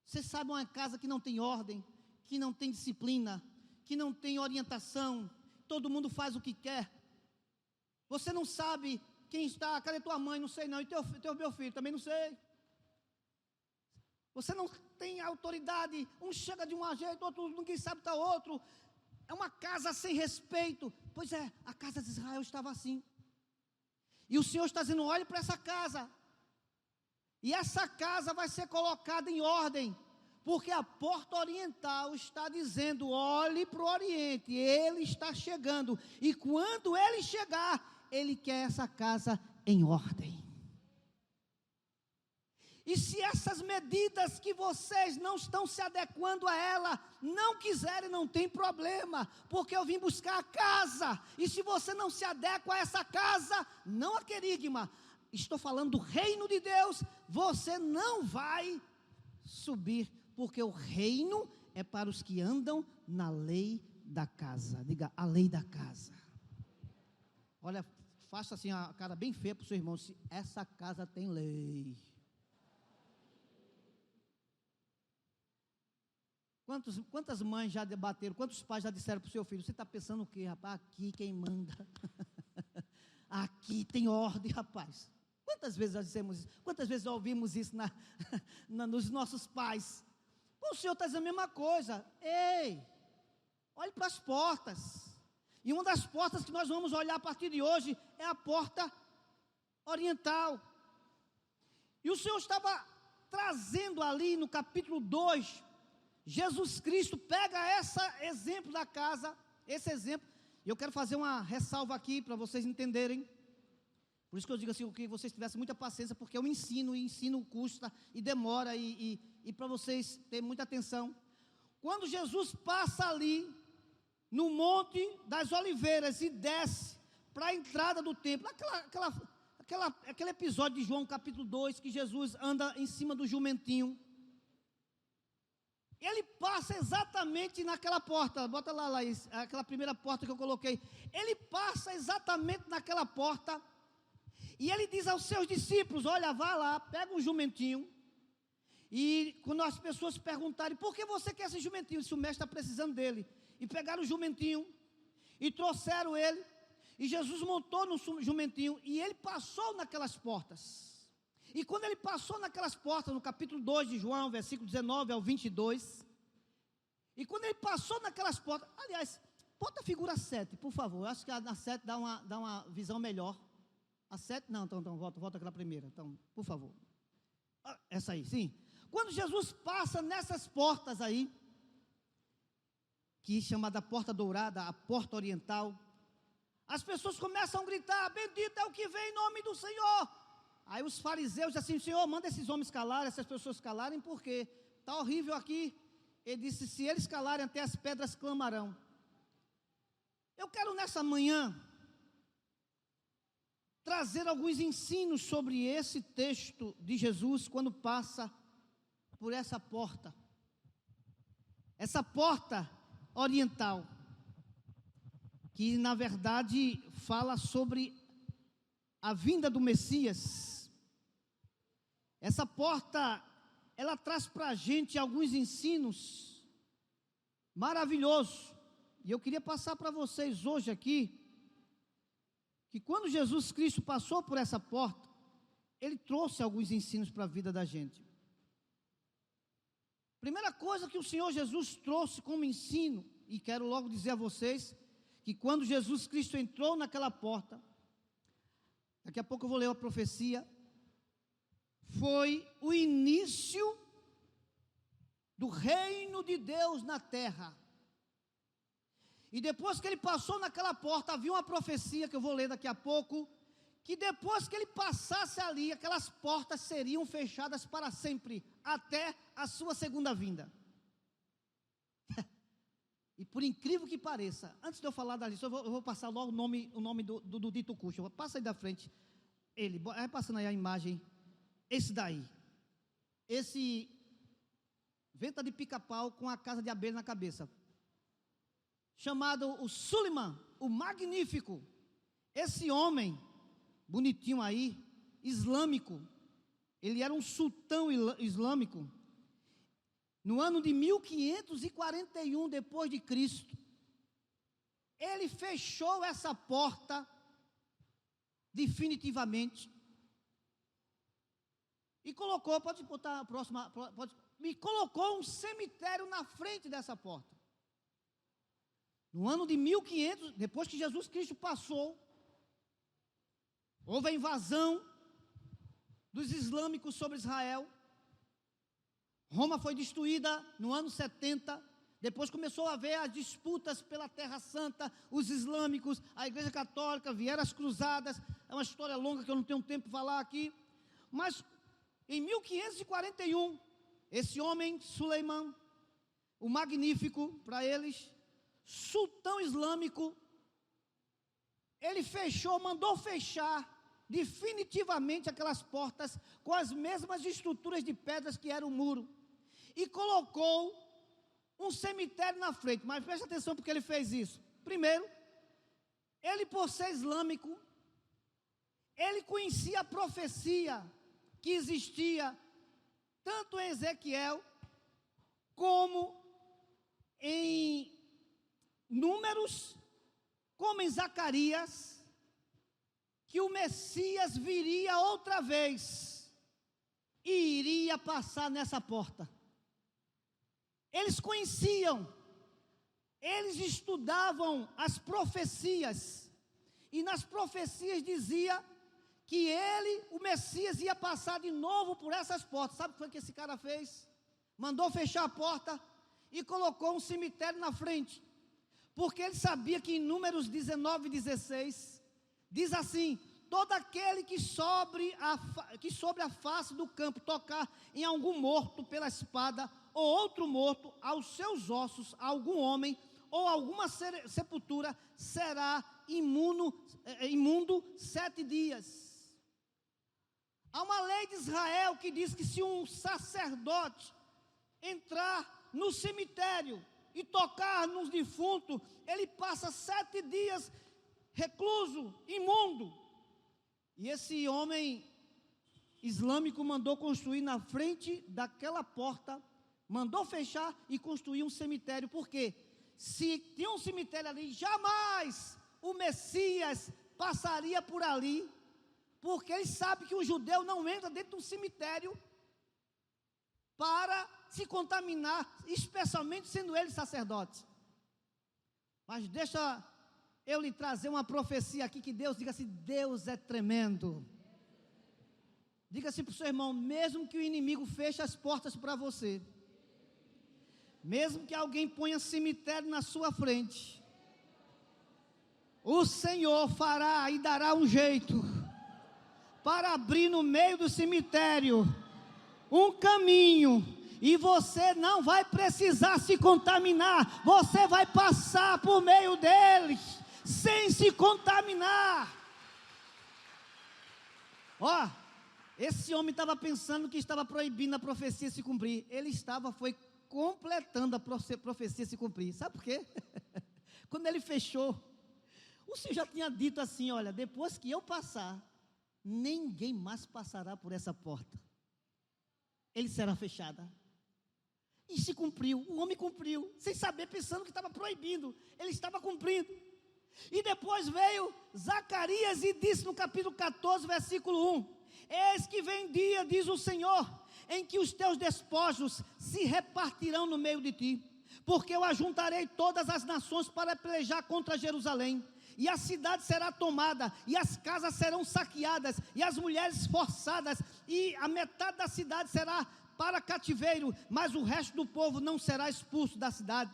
Você sabe uma casa que não tem ordem, que não tem disciplina, que não tem orientação, todo mundo faz o que quer? Você não sabe quem está, cadê tua mãe? Não sei não, e teu meu filho, também não sei. Você não tem autoridade, um chega de um jeito, outro ninguém sabe está outro. É uma casa sem respeito. Pois é, a casa de Israel estava assim. E o Senhor está dizendo, olhe para essa casa. E essa casa vai ser colocada em ordem, porque a porta oriental está dizendo, olhe para o oriente, ele está chegando. E quando ele chegar, ele quer essa casa em ordem. E se essas medidas que vocês não estão se adequando a ela, não quiserem, não tem problema, porque eu vim buscar a casa, e se você não se adequa a essa casa, não a querigma, estou falando do reino de Deus, você não vai subir, porque o reino é para os que andam na lei da casa. Diga, a lei da casa. Olha, faça assim a cara bem feia para o seu irmão, se essa casa tem lei. Quantas mães já debateram, quantos pais já disseram para o seu filho, você está pensando o quê, rapaz? Aqui quem manda, aqui tem ordem, rapaz. Quantas vezes já dissemos isso? Quantas vezes já ouvimos isso nos nossos pais? O Senhor está dizendo a mesma coisa. Ei, olhe para as portas. E uma das portas que nós vamos olhar a partir de hoje é a porta oriental. E o Senhor estava trazendo ali no capítulo 2, Jesus Cristo pega esse exemplo da casa, esse exemplo, e eu quero fazer uma ressalva aqui para vocês entenderem. Por isso que eu digo assim, que vocês tivessem muita paciência, porque eu ensino, e ensino custa, e demora, e para vocês terem muita atenção. Quando Jesus passa ali, no Monte das Oliveiras, e desce para a entrada do templo, aquele episódio de João capítulo 2, que Jesus anda em cima do jumentinho, ele passa exatamente naquela porta, bota lá, Laís, aquela primeira porta que eu coloquei, ele passa exatamente naquela porta, e ele diz aos seus discípulos, olha, vá lá, pega um jumentinho, E quando as pessoas perguntarem, por que você quer esse jumentinho? Se o mestre está precisando dele. E pegaram o jumentinho e trouxeram ele. E Jesus montou no jumentinho e ele passou naquelas portas. E quando ele passou naquelas portas, no capítulo 2 de João, versículo 19 ao 22. E quando ele passou naquelas portas, aliás, bota a figura 7, por favor. Eu acho que a 7 dá uma visão melhor. A 7, não, então volta aquela primeira. Então, por favor. Essa aí, sim. Quando Jesus passa nessas portas aí, que é chamada Porta Dourada, a Porta Oriental, as pessoas começam a gritar, bendito é o que vem em nome do Senhor. Aí os fariseus dizem assim, Senhor, manda esses homens calarem, essas pessoas calarem, porque está horrível aqui. Ele disse, se eles calarem, até as pedras clamarão. Eu quero nessa manhã trazer alguns ensinos sobre esse texto de Jesus, quando passa por essa porta oriental, que na verdade fala sobre a vinda do Messias. Essa porta, ela traz para a gente alguns ensinos maravilhosos, e eu queria passar para vocês hoje aqui, que quando Jesus Cristo passou por essa porta, ele trouxe alguns ensinos para a vida da gente. Primeira coisa que o Senhor Jesus trouxe como ensino, e quero logo dizer a vocês, que quando Jesus Cristo entrou naquela porta, daqui a pouco eu vou ler a profecia, foi o início do reino de Deus na terra. E depois que ele passou naquela porta, havia uma profecia que eu vou ler daqui a pouco, que depois que ele passasse ali, aquelas portas seriam fechadas para sempre, até a sua segunda vinda. E por incrível que pareça, antes de eu falar da lista, eu vou passar logo o nome do dito custo. Passa aí da frente, ele, vai passando aí a imagem, esse daí, esse venta de pica-pau com a casa de abelha na cabeça, chamado o Suleiman, o Magnífico. Esse homem, bonitinho aí, islâmico, ele era um sultão islâmico. No ano de 1541 depois de Cristo, ele fechou essa porta definitivamente e colocou, pode botar a próxima, me colocou um cemitério na frente dessa porta. No ano de 1500, depois que Jesus Cristo passou, houve a invasão dos islâmicos sobre Israel. Roma foi destruída no ano 70. Depois começou a haver as disputas pela Terra Santa, os islâmicos, a Igreja Católica, vieram as cruzadas. É uma história longa que eu não tenho tempo de falar aqui. Mas em 1541, esse homem, Suleiman, o Magnífico, para eles, sultão islâmico, ele mandou fechar definitivamente aquelas portas com as mesmas estruturas de pedras que era o muro, e colocou um cemitério na frente. Mas preste atenção porque ele fez isso. Primeiro, ele, por ser islâmico, ele conhecia a profecia que existia tanto em Ezequiel como em Números, como em Zacarias, que o Messias viria outra vez e iria passar nessa porta. Eles conheciam, eles estudavam as profecias, e nas profecias dizia que o Messias, ia passar de novo por essas portas. Sabe o que foi que esse cara fez? Mandou fechar a porta e colocou um cemitério na frente, porque ele sabia que em Números 19, 16, diz assim: todo aquele que sobre a face do campo tocar em algum morto pela espada, ou outro morto, aos seus ossos, algum homem, ou alguma sepultura, será imundo 7 dias. Há uma lei de Israel que diz que se um sacerdote entrar no cemitério e tocar nos defuntos, ele passa 7 dias recluso, imundo. E esse homem islâmico mandou construir na frente daquela porta, mandou fechar e construir um cemitério. Por quê? Se tem um cemitério ali, jamais o Messias passaria por ali, porque ele sabe que o judeu não entra dentro de um cemitério para se contaminar, especialmente sendo ele sacerdote. Mas deixa eu lhe trazer uma profecia aqui, que Deus, diga assim, Deus é tremendo. Diga assim para o seu irmão, mesmo que o inimigo feche as portas para você, mesmo que alguém ponha cemitério na sua frente, o Senhor fará e dará um jeito para abrir no meio do cemitério um caminho, e você não vai precisar se contaminar, você vai passar por meio deles, sem se contaminar. Ó, esse homem estava pensando que estava proibindo a profecia se cumprir, ele foi completando a profecia se cumprir. Sabe por quê? Quando ele fechou, o Senhor já tinha dito assim, olha, depois que eu passar, ninguém mais passará por essa porta, ele será fechada. E se cumpriu, o homem cumpriu, sem saber, pensando que estava proibindo, ele estava cumprindo. E depois veio Zacarias e disse no capítulo 14, versículo 1, eis que vem dia, diz o Senhor, em que os teus despojos se repartirão no meio de ti, porque eu ajuntarei todas as nações para pelejar contra Jerusalém, e a cidade será tomada, e as casas serão saqueadas, e as mulheres forçadas, e a metade da cidade será para cativeiro, mas o resto do povo não será expulso da cidade.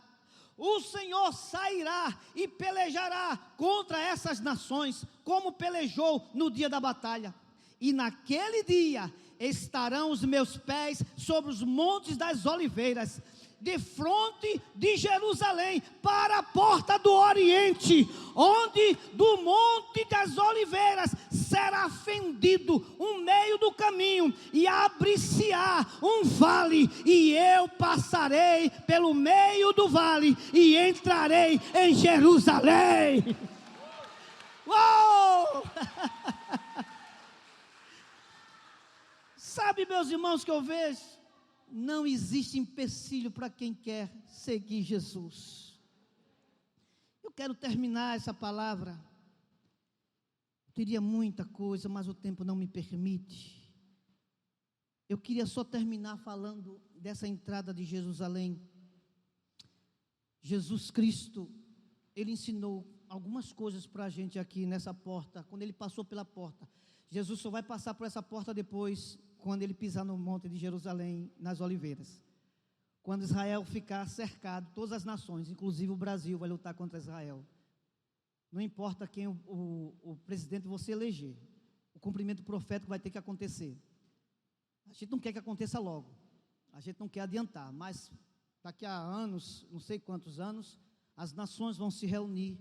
O Senhor sairá e pelejará contra essas nações, como pelejou no dia da batalha, e naquele dia estarão os meus pés sobre os montes das oliveiras, de fronte de Jerusalém, para a porta do oriente, onde do monte das oliveiras será fendido um meio do caminho, e abrir-se-á um vale, e eu passarei pelo meio do vale, e entrarei em Jerusalém. Uou! Sabe, meus irmãos, que eu vejo, não existe empecilho para quem quer seguir Jesus. Eu quero terminar essa palavra, teria muita coisa, mas o tempo não me permite. Eu queria só terminar falando dessa entrada de Jerusalém. Jesus Cristo, Ele ensinou algumas coisas para a gente aqui nessa porta, quando Ele passou pela porta. Jesus só vai passar por essa porta depois, quando Ele pisar no monte de Jerusalém, nas oliveiras. Quando Israel ficar cercado, todas as nações, inclusive o Brasil, vai lutar contra Israel. Não importa quem o presidente você eleger, o cumprimento profético vai ter que acontecer. A gente não quer que aconteça logo, a gente não quer adiantar, mas daqui a anos, não sei quantos anos, as nações vão se reunir,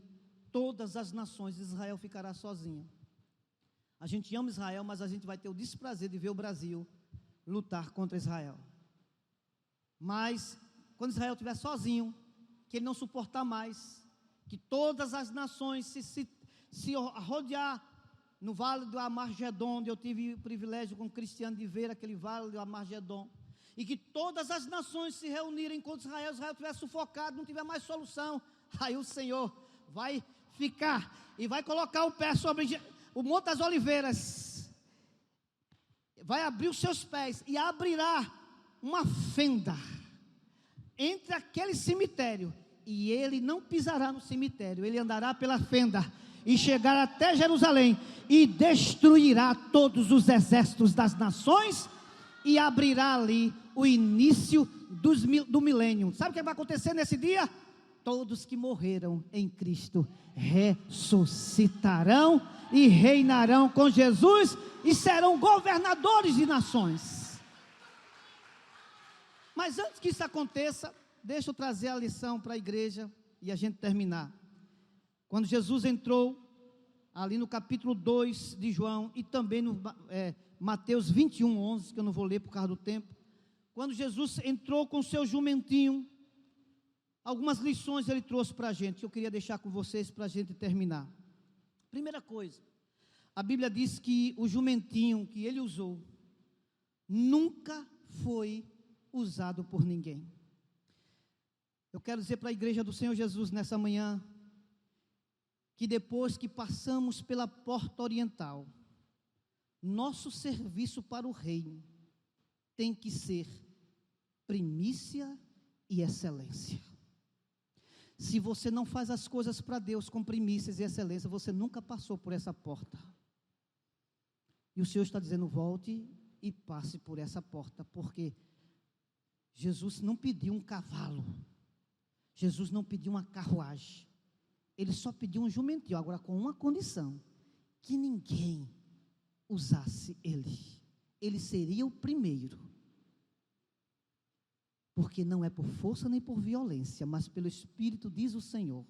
todas as nações, Israel ficará sozinha. A gente ama Israel, mas a gente vai ter o desprazer de ver o Brasil lutar contra Israel. Mas, quando Israel estiver sozinho, que ele não suportar mais, que todas as nações se rodear no vale do Armagedon, onde eu tive o privilégio com o Cristiano de ver aquele vale do Armagedon, e que todas as nações se reunirem contra Israel, Israel estiver sufocado, não tiver mais solução, aí o Senhor vai ficar e vai colocar o pé sobre o Monte das Oliveiras, vai abrir os seus pés e abrirá uma fenda entre aquele cemitério, e ele não pisará no cemitério, ele andará pela fenda e chegará até Jerusalém e destruirá todos os exércitos das nações e abrirá ali o início do milênio. Sabe o que vai acontecer nesse dia? Todos que morreram em Cristo ressuscitarão e reinarão com Jesus e serão governadores de nações. Mas antes que isso aconteça, deixa eu trazer a lição para a igreja e a gente terminar. Quando Jesus entrou ali no capítulo 2 de João e também no Mateus 21, 11, que eu não vou ler por causa do tempo. Quando Jesus entrou com seu jumentinho, algumas lições ele trouxe para a gente, que eu queria deixar com vocês para a gente terminar. Primeira coisa, a Bíblia diz que o jumentinho que ele usou nunca foi usado por ninguém. Eu quero dizer para a igreja do Senhor Jesus nessa manhã, que depois que passamos pela porta oriental, nosso serviço para o reino tem que ser primícia e excelência. Se você não faz as coisas para Deus com primícias e excelência, você nunca passou por essa porta. E o Senhor está dizendo, volte e passe por essa porta, porque Jesus não pediu um cavalo, Jesus não pediu uma carruagem, Ele só pediu um jumentinho, agora com uma condição, que ninguém usasse ele seria o primeiro, porque não é por força nem por violência, mas pelo Espírito, diz o Senhor.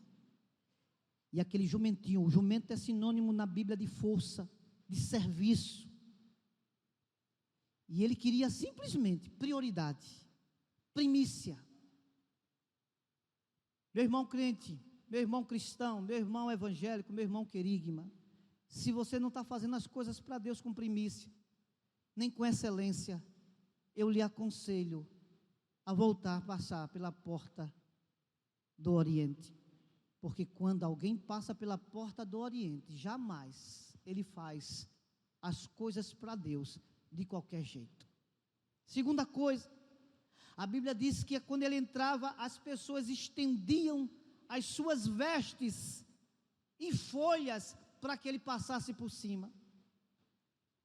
E aquele jumentinho, o jumento é sinônimo na Bíblia de força, de serviço, e ele queria simplesmente prioridade, primícia. Meu irmão crente, meu irmão cristão, meu irmão evangélico, meu irmão querigma, se você não está fazendo as coisas para Deus com primícia, nem com excelência, eu lhe aconselho a voltar a passar pela porta do Oriente, porque quando alguém passa pela porta do Oriente, jamais ele faz as coisas para Deus de qualquer jeito. Segunda coisa, a Bíblia diz que quando ele entrava, as pessoas estendiam as suas vestes em folhas para que ele passasse por cima.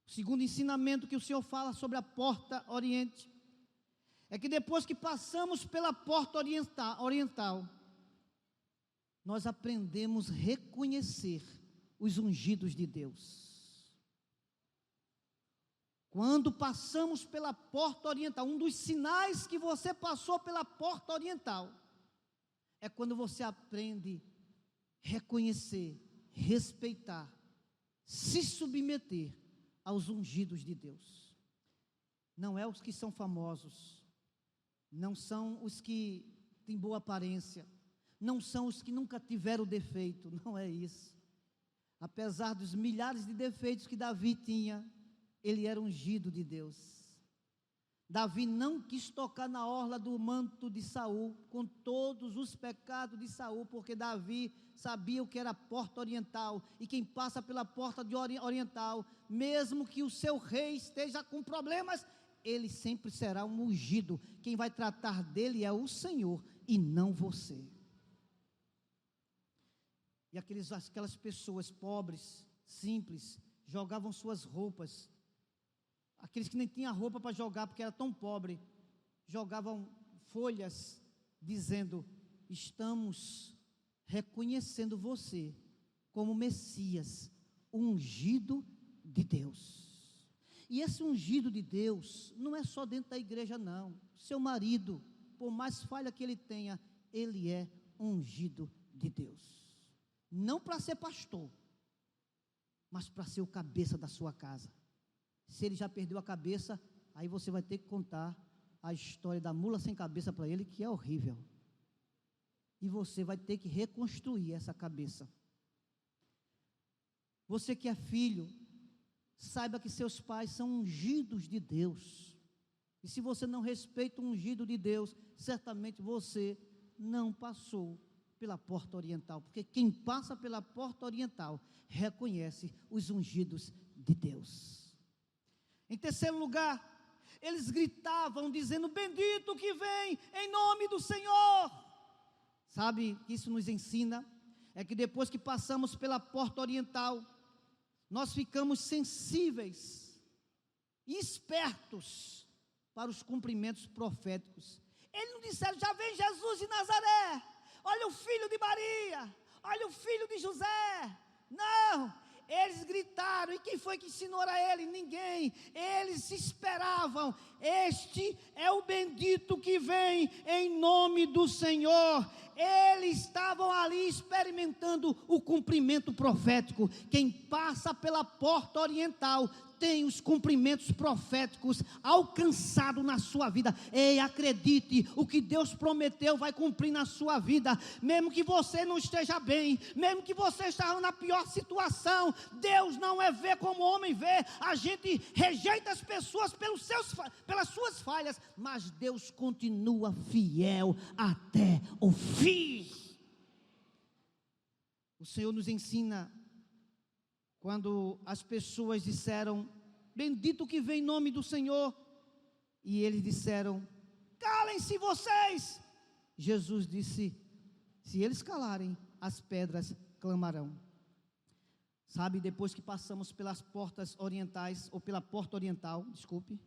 O segundo ensinamento que o Senhor fala sobre a porta oriente é que depois que passamos pela porta oriental, nós aprendemos a reconhecer os ungidos de Deus. Quando passamos pela porta oriental, um dos sinais que você passou pela porta oriental é quando você aprende a reconhecer, respeitar, se submeter aos ungidos de Deus. Não é os que são famosos, não são os que têm boa aparência, não são os que nunca tiveram defeito, não é isso. Apesar dos milhares de defeitos que Davi tinha, ele era ungido de Deus. Davi não quis tocar na orla do manto de Saul, com todos os pecados de Saul, porque Davi sabia o que era a porta oriental, e quem passa pela porta oriental, mesmo que o seu rei esteja com problemas, ele sempre será um ungido. Quem vai tratar dele é o Senhor, e não você. E aquelas pessoas pobres, simples, jogavam suas roupas. Aqueles que nem tinham roupa para jogar, porque era tão pobre, jogavam folhas, dizendo, estamos reconhecendo você como Messias, ungido de Deus. E esse ungido de Deus, não é só dentro da igreja não, seu marido, por mais falha que ele tenha, ele é ungido de Deus, não para ser pastor, mas para ser o cabeça da sua casa. Se ele já perdeu a cabeça, aí você vai ter que contar a história da mula sem cabeça para ele, que é horrível. E você vai ter que reconstruir essa cabeça. Você que é filho, saiba que seus pais são ungidos de Deus. E se você não respeita o ungido de Deus, certamente você não passou pela porta oriental. Porque quem passa pela porta oriental, reconhece os ungidos de Deus. Em terceiro lugar, eles gritavam dizendo, bendito que vem em nome do Senhor. Sabe o que isso nos ensina? É que depois que passamos pela porta oriental, nós ficamos sensíveis e espertos para os cumprimentos proféticos. Eles não disseram, já vem Jesus de Nazaré, olha o filho de Maria, olha o filho de José. Não! Eles gritaram, e quem foi que ensinou a ele? Ninguém. Eles esperavam, este é o bendito que vem em nome do Senhor. Eles estavam ali experimentando o cumprimento profético. Quem passa pela porta oriental tem os cumprimentos proféticos alcançados na sua vida. Ei, acredite, o que Deus prometeu vai cumprir na sua vida, mesmo que você não esteja bem, mesmo que você esteja na pior situação. Deus não é ver como o homem vê. A gente rejeita as pessoas pelas suas falhas, mas Deus continua fiel até o fim. O Senhor nos ensina, quando as pessoas disseram: bendito que vem em nome do Senhor, e eles disseram: calem-se vocês. Jesus disse: se eles calarem, as pedras clamarão. Sabe, depois que passamos pelas portas orientais, ou pela porta oriental, desculpe,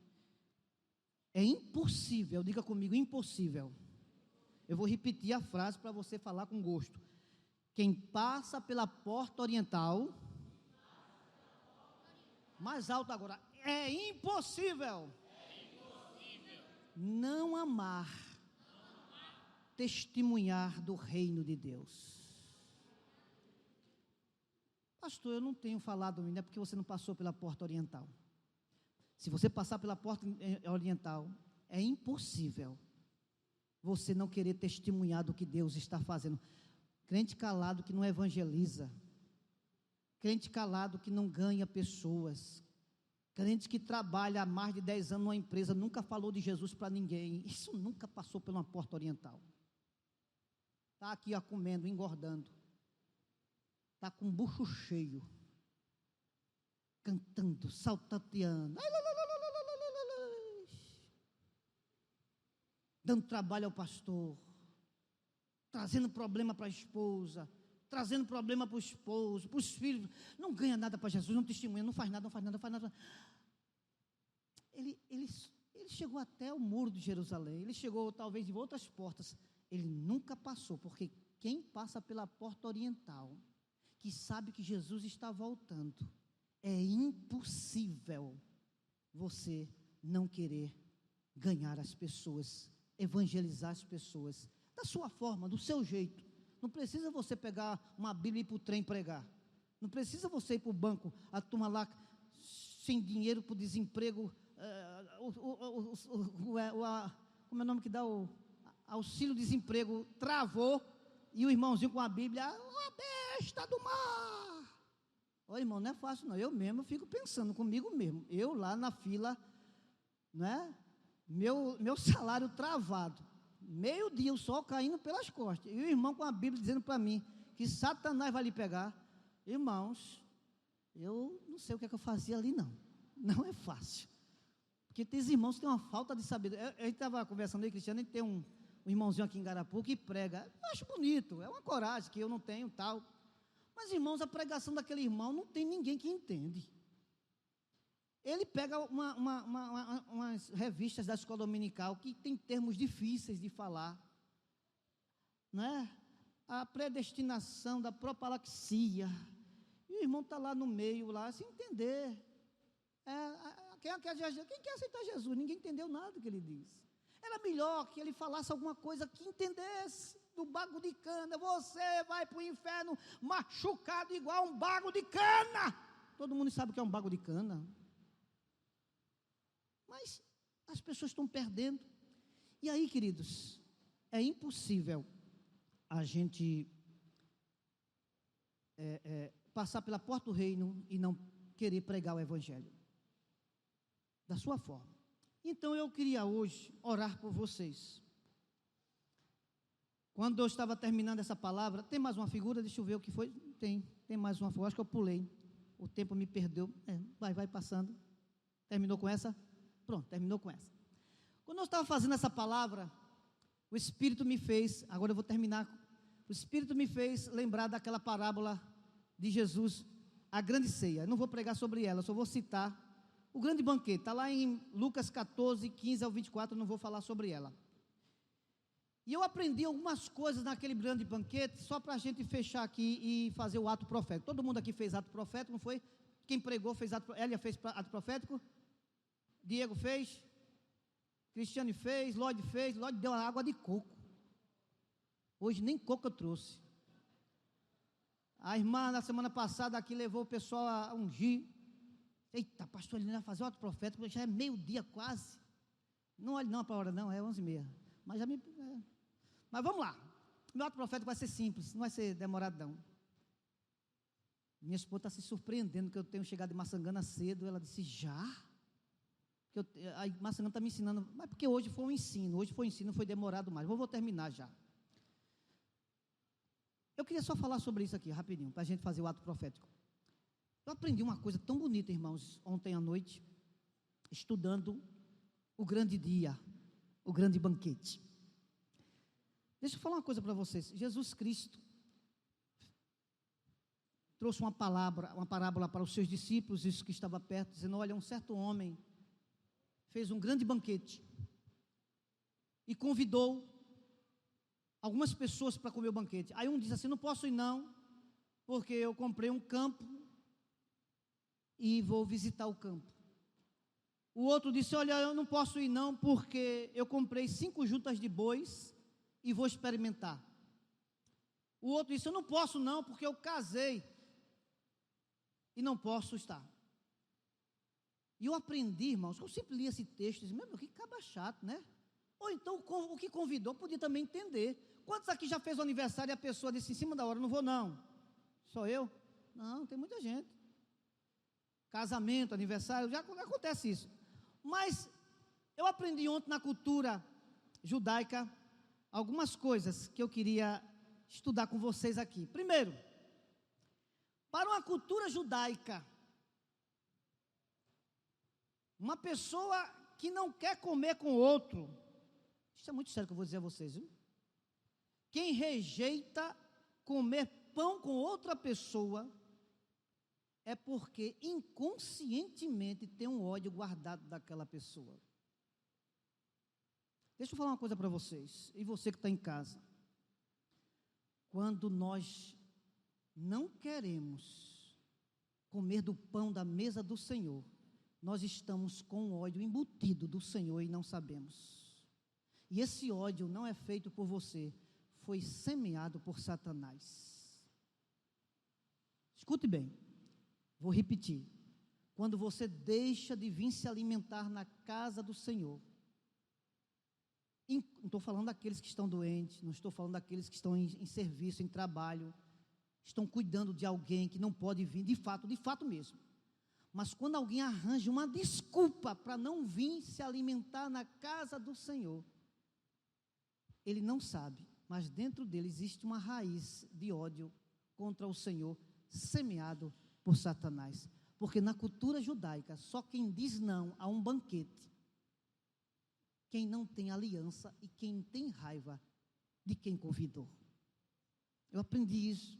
é impossível, diga comigo, impossível. Eu vou repetir a frase para você falar com gosto. Quem passa pela porta oriental, mais alto agora, é impossível não amar, testemunhar do reino de Deus. Pastor, eu não tenho falado ainda porque você não passou pela porta oriental. Se você passar pela porta oriental, é impossível você não querer testemunhar do que Deus está fazendo. Crente calado que não evangeliza, crente calado que não ganha pessoas, crente que trabalha há mais de 10 anos numa empresa, nunca falou de Jesus para ninguém, isso nunca passou por uma porta oriental. Está aqui ó, comendo, engordando, está com o bucho cheio, cantando, saltateando, dando trabalho ao pastor, trazendo problema para a esposa, trazendo problema para o esposo, para os filhos, não ganha nada para Jesus, não testemunha, não faz nada. Ele chegou até o muro de Jerusalém, ele chegou talvez de outras portas, ele nunca passou, porque quem passa pela porta oriental, que sabe que Jesus está voltando, é impossível você não querer ganhar as pessoas, evangelizar as pessoas, da sua forma, do seu jeito. Não precisa você pegar uma Bíblia e ir para o trem pregar. Não precisa você ir para o banco, a turma lá sem dinheiro para o desemprego, como é o nome que dá o auxílio-desemprego, travou, e o irmãozinho com a Bíblia, a besta do mar. Ô irmão, não é fácil não, eu mesmo fico pensando comigo mesmo, eu lá na fila, né, meu salário travado, meio-dia o sol caindo pelas costas, e o irmão com a Bíblia dizendo para mim, que Satanás vai lhe pegar. Irmãos, eu não sei o que é que eu fazia ali não é fácil, porque tem irmãos que têm uma falta de sabedoria. Eu estava conversando aí, Cristiano, a gente tem um irmãozinho aqui em Garapu que prega, eu acho bonito, é uma coragem que eu não tenho tal, mas irmãos, a pregação daquele irmão não tem ninguém que entende. Ele pega umas revistas da escola dominical que tem termos difíceis de falar, né? A predestinação da propalaxia, e o irmão está lá no meio, lá, sem entender. Quem quer aceitar Jesus? Ninguém entendeu nada do que ele diz. Era melhor que ele falasse alguma coisa que entendesse do bago de cana. Você vai para o inferno machucado igual um bago de cana. Todo mundo sabe o que é um bago de cana. Mas as pessoas estão perdendo. E aí, queridos, é impossível a gente passar pela porta do reino e não querer pregar o evangelho da sua forma. Então eu queria hoje orar por vocês. Quando eu estava terminando essa palavra, tem mais uma figura? Deixa eu ver o que foi. Tem mais uma figura, acho que eu pulei. O tempo me perdeu. Vai passando. Terminou com essa? Pronto, terminou com essa. Quando eu estava fazendo essa palavra, o Espírito me fez, agora eu vou terminar, o Espírito me fez lembrar daquela parábola de Jesus, a grande ceia. Eu não vou pregar sobre ela, só vou citar o grande banquete, está lá em Lucas 14, 15 ao 24, eu não vou falar sobre ela. E eu aprendi algumas coisas naquele grande banquete, só para a gente fechar aqui e fazer o ato profético. Todo mundo aqui fez ato profético, não foi? Quem pregou fez ato profético? Elia fez ato profético? Diego fez? Cristiane fez? Lloyd fez? Lloyd deu a água de coco. Hoje nem coco eu trouxe. A irmã na semana passada aqui levou o pessoal a ungir. Eita, pastor, ele vai fazer outro profético, já é meio-dia quase. Não olhe não para a hora não, é 11h30. Mas vamos lá. Meu ato profético vai ser simples, não vai ser demorado não. Minha esposa está se surpreendendo que eu tenho chegado de Maçangana cedo. Ela disse, já? Aí Maçangana está me ensinando, mas porque hoje foi um ensino, foi demorado mais. Vou terminar já. Eu queria só falar sobre isso aqui, rapidinho, para a gente fazer o ato profético. Eu aprendi uma coisa tão bonita, irmãos, ontem à noite, estudando o grande dia, o grande banquete. Deixa eu falar uma coisa para vocês. Jesus Cristo trouxe uma parábola para os seus discípulos, isso que estava perto, dizendo, olha, um certo homem fez um grande banquete e convidou algumas pessoas para comer o banquete. Aí um disse assim, não posso ir não, porque eu comprei um campo e vou visitar o campo. O outro disse, olha, eu não posso ir não, porque eu comprei 5 juntas de bois e vou experimentar. O outro disse, eu não posso não, porque eu casei e não posso estar. E eu aprendi, irmãos, eu sempre li esse texto, e disse, meu, que caba chato, né? Ou então o que convidou podia também entender. Quantos aqui já fez o aniversário e a pessoa disse em cima da hora, não vou não? Só eu? Não, tem muita gente. Casamento, aniversário, já acontece isso. Mas eu aprendi ontem na cultura judaica algumas coisas que eu queria estudar com vocês aqui. Primeiro, para uma cultura judaica, uma pessoa que não quer comer com outro, isso é muito sério que eu vou dizer a vocês, viu? Quem rejeita comer pão com outra pessoa é porque inconscientemente tem um ódio guardado daquela pessoa. Deixa eu falar uma coisa para vocês, e você que está em casa. Quando nós não queremos comer do pão da mesa do Senhor, nós estamos com ódio embutido do Senhor e não sabemos. E esse ódio não é feito por você, foi semeado por Satanás. Escute bem, vou repetir. Quando você deixa de vir se alimentar na casa do Senhor, não estou falando daqueles que estão doentes, não estou falando daqueles que estão em serviço, em trabalho, estão cuidando de alguém que não pode vir, de fato mesmo. Mas quando alguém arranja uma desculpa para não vir se alimentar na casa do Senhor, ele não sabe, mas dentro dele existe uma raiz de ódio contra o Senhor, semeado por Satanás. Porque na cultura judaica, só quem diz não a um banquete, quem não tem aliança e quem tem raiva de quem convidou. Eu aprendi isso.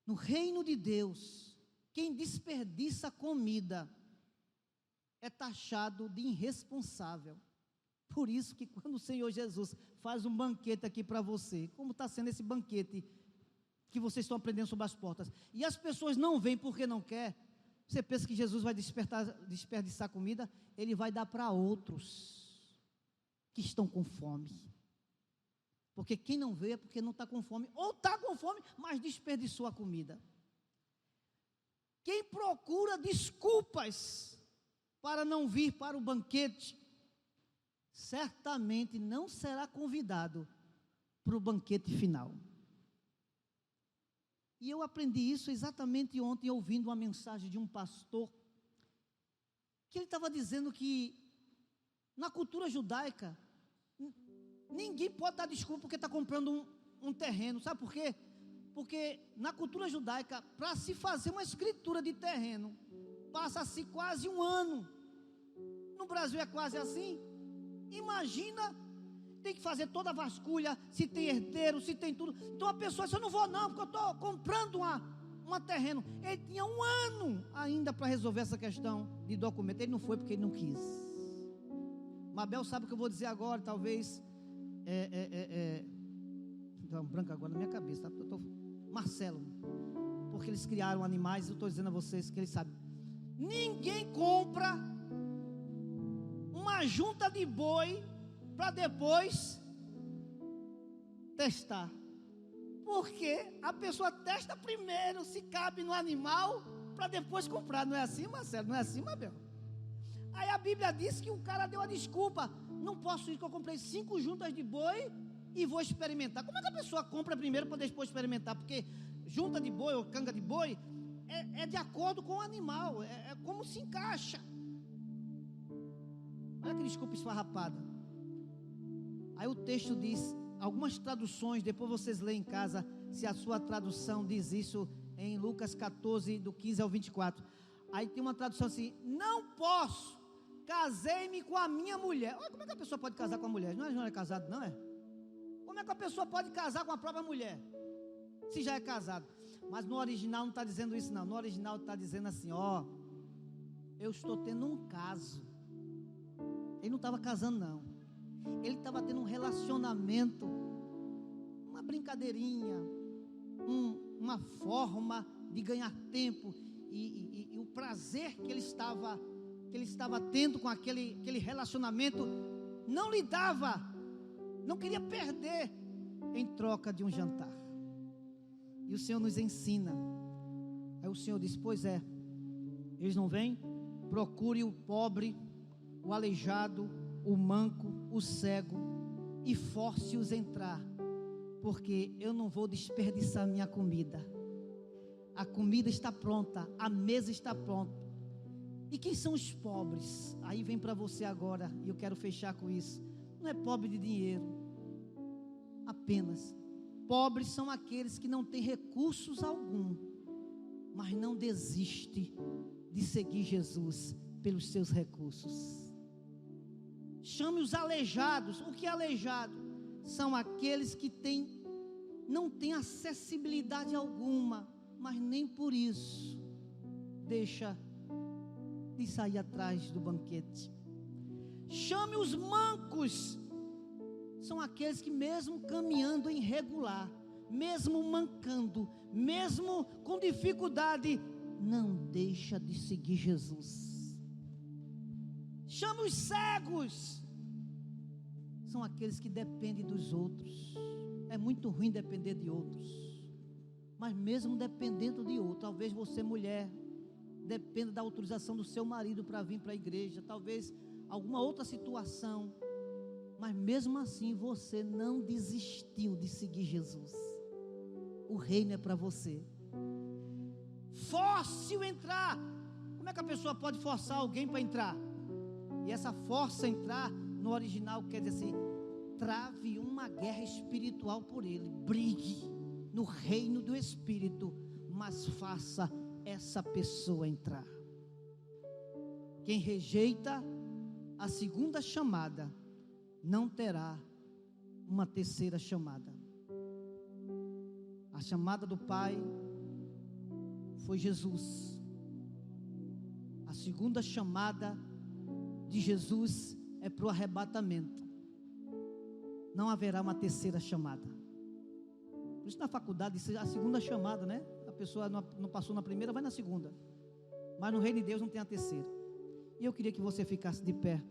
No reino de Deus, quem desperdiça comida é taxado de irresponsável. Por isso que quando o Senhor Jesus faz um banquete aqui para você, como está sendo esse banquete que vocês estão aprendendo sobre as portas, e as pessoas não vêm porque não quer, você pensa que Jesus vai desperdiçar comida? Ele vai dar para outros que estão com fome. Porque quem não vê é porque não está com fome, ou está com fome, mas desperdiçou a comida. Quem procura desculpas para não vir para o banquete, certamente não será convidado para o banquete final. E eu aprendi isso exatamente ontem, ouvindo uma mensagem de um pastor, que ele estava dizendo que na cultura judaica, ninguém pode dar desculpa porque está comprando um terreno. Sabe por quê? Porque na cultura judaica, para se fazer uma escritura de terreno, passa-se quase um ano. No Brasil é quase assim. Imagina, tem que fazer toda a vasculha, se tem herdeiro, se tem tudo. Então a pessoa disse, eu não vou não, porque eu estou comprando um terreno. Ele tinha um ano ainda para resolver essa questão de documento. Ele não foi porque ele não quis. Mabel sabe o que eu vou dizer agora, talvez. Então, branco agora na minha cabeça, tá? Marcelo, porque eles criaram animais, eu estou dizendo a vocês que eles sabem. Ninguém compra uma junta de boi para depois testar. Porque a pessoa testa primeiro se cabe no animal, para depois comprar. Não é assim, Marcelo? Não é assim, Mabel? Aí a Bíblia diz que o cara deu a desculpa: não posso ir, que eu comprei 5 juntas de boi e vou experimentar. Como é que a pessoa compra primeiro para depois experimentar? Porque junta de boi ou canga de boi é de acordo com o animal, é como se encaixa. Olha que desculpa esfarrapada. Aí o texto diz, algumas traduções, depois vocês leem em casa, se a sua tradução diz isso, em Lucas 14, do 15 ao 24. Aí tem uma tradução assim: não posso, casei-me com a minha mulher. Olha, como é que a pessoa pode casar com a mulher? Não é casado, não é? Como é que a pessoa pode casar com a própria mulher, se já é casado? Mas no original não está dizendo isso não. No original está dizendo assim: ó, eu estou tendo um caso. Ele não estava casando não. Ele estava tendo um relacionamento, uma brincadeirinha, uma forma de ganhar tempo, e o prazer que ele estava tendo com aquele relacionamento não lhe dava, não queria perder em troca de um jantar. E o Senhor nos ensina. Aí o Senhor diz: pois é, eles não vêm? Procure o pobre, o aleijado, o manco, o cego, e force-os a entrar, porque eu não vou desperdiçar minha comida. A comida está pronta, a mesa está pronta. E quem são os pobres? Aí vem para você agora, e eu quero fechar com isso. Não é pobre de dinheiro apenas. Pobres são aqueles que não têm recursos algum, mas não desiste de seguir Jesus pelos seus recursos. Chame os aleijados. O que é aleijado? São aqueles que não têm acessibilidade alguma, mas nem por isso deixa de sair atrás do banquete. Chame os mancos. São aqueles que, mesmo caminhando irregular, mesmo mancando, mesmo com dificuldade, não deixa de seguir Jesus. Chame os cegos. São aqueles que dependem dos outros. É muito ruim depender de outros, mas mesmo dependendo de outro, talvez você, mulher, dependa da autorização do seu marido para vir para a igreja, talvez alguma outra situação, mas mesmo assim você não desistiu de seguir Jesus. O reino é para você. Force-o entrar. Como é que a pessoa pode forçar alguém para entrar? E essa força entrar, no original quer dizer assim: trave uma guerra espiritual por ele, brigue no reino do Espírito, mas faça essa pessoa entrar. Quem rejeita a segunda chamada, não terá uma terceira chamada. A chamada do Pai foi Jesus. A segunda chamada de Jesus é para o arrebatamento. Não haverá uma terceira chamada. Por isso na faculdade isso é a segunda chamada, né? A pessoa não passou na primeira, vai na segunda. Mas no reino de Deus não tem a terceira. E eu queria que você ficasse de pé.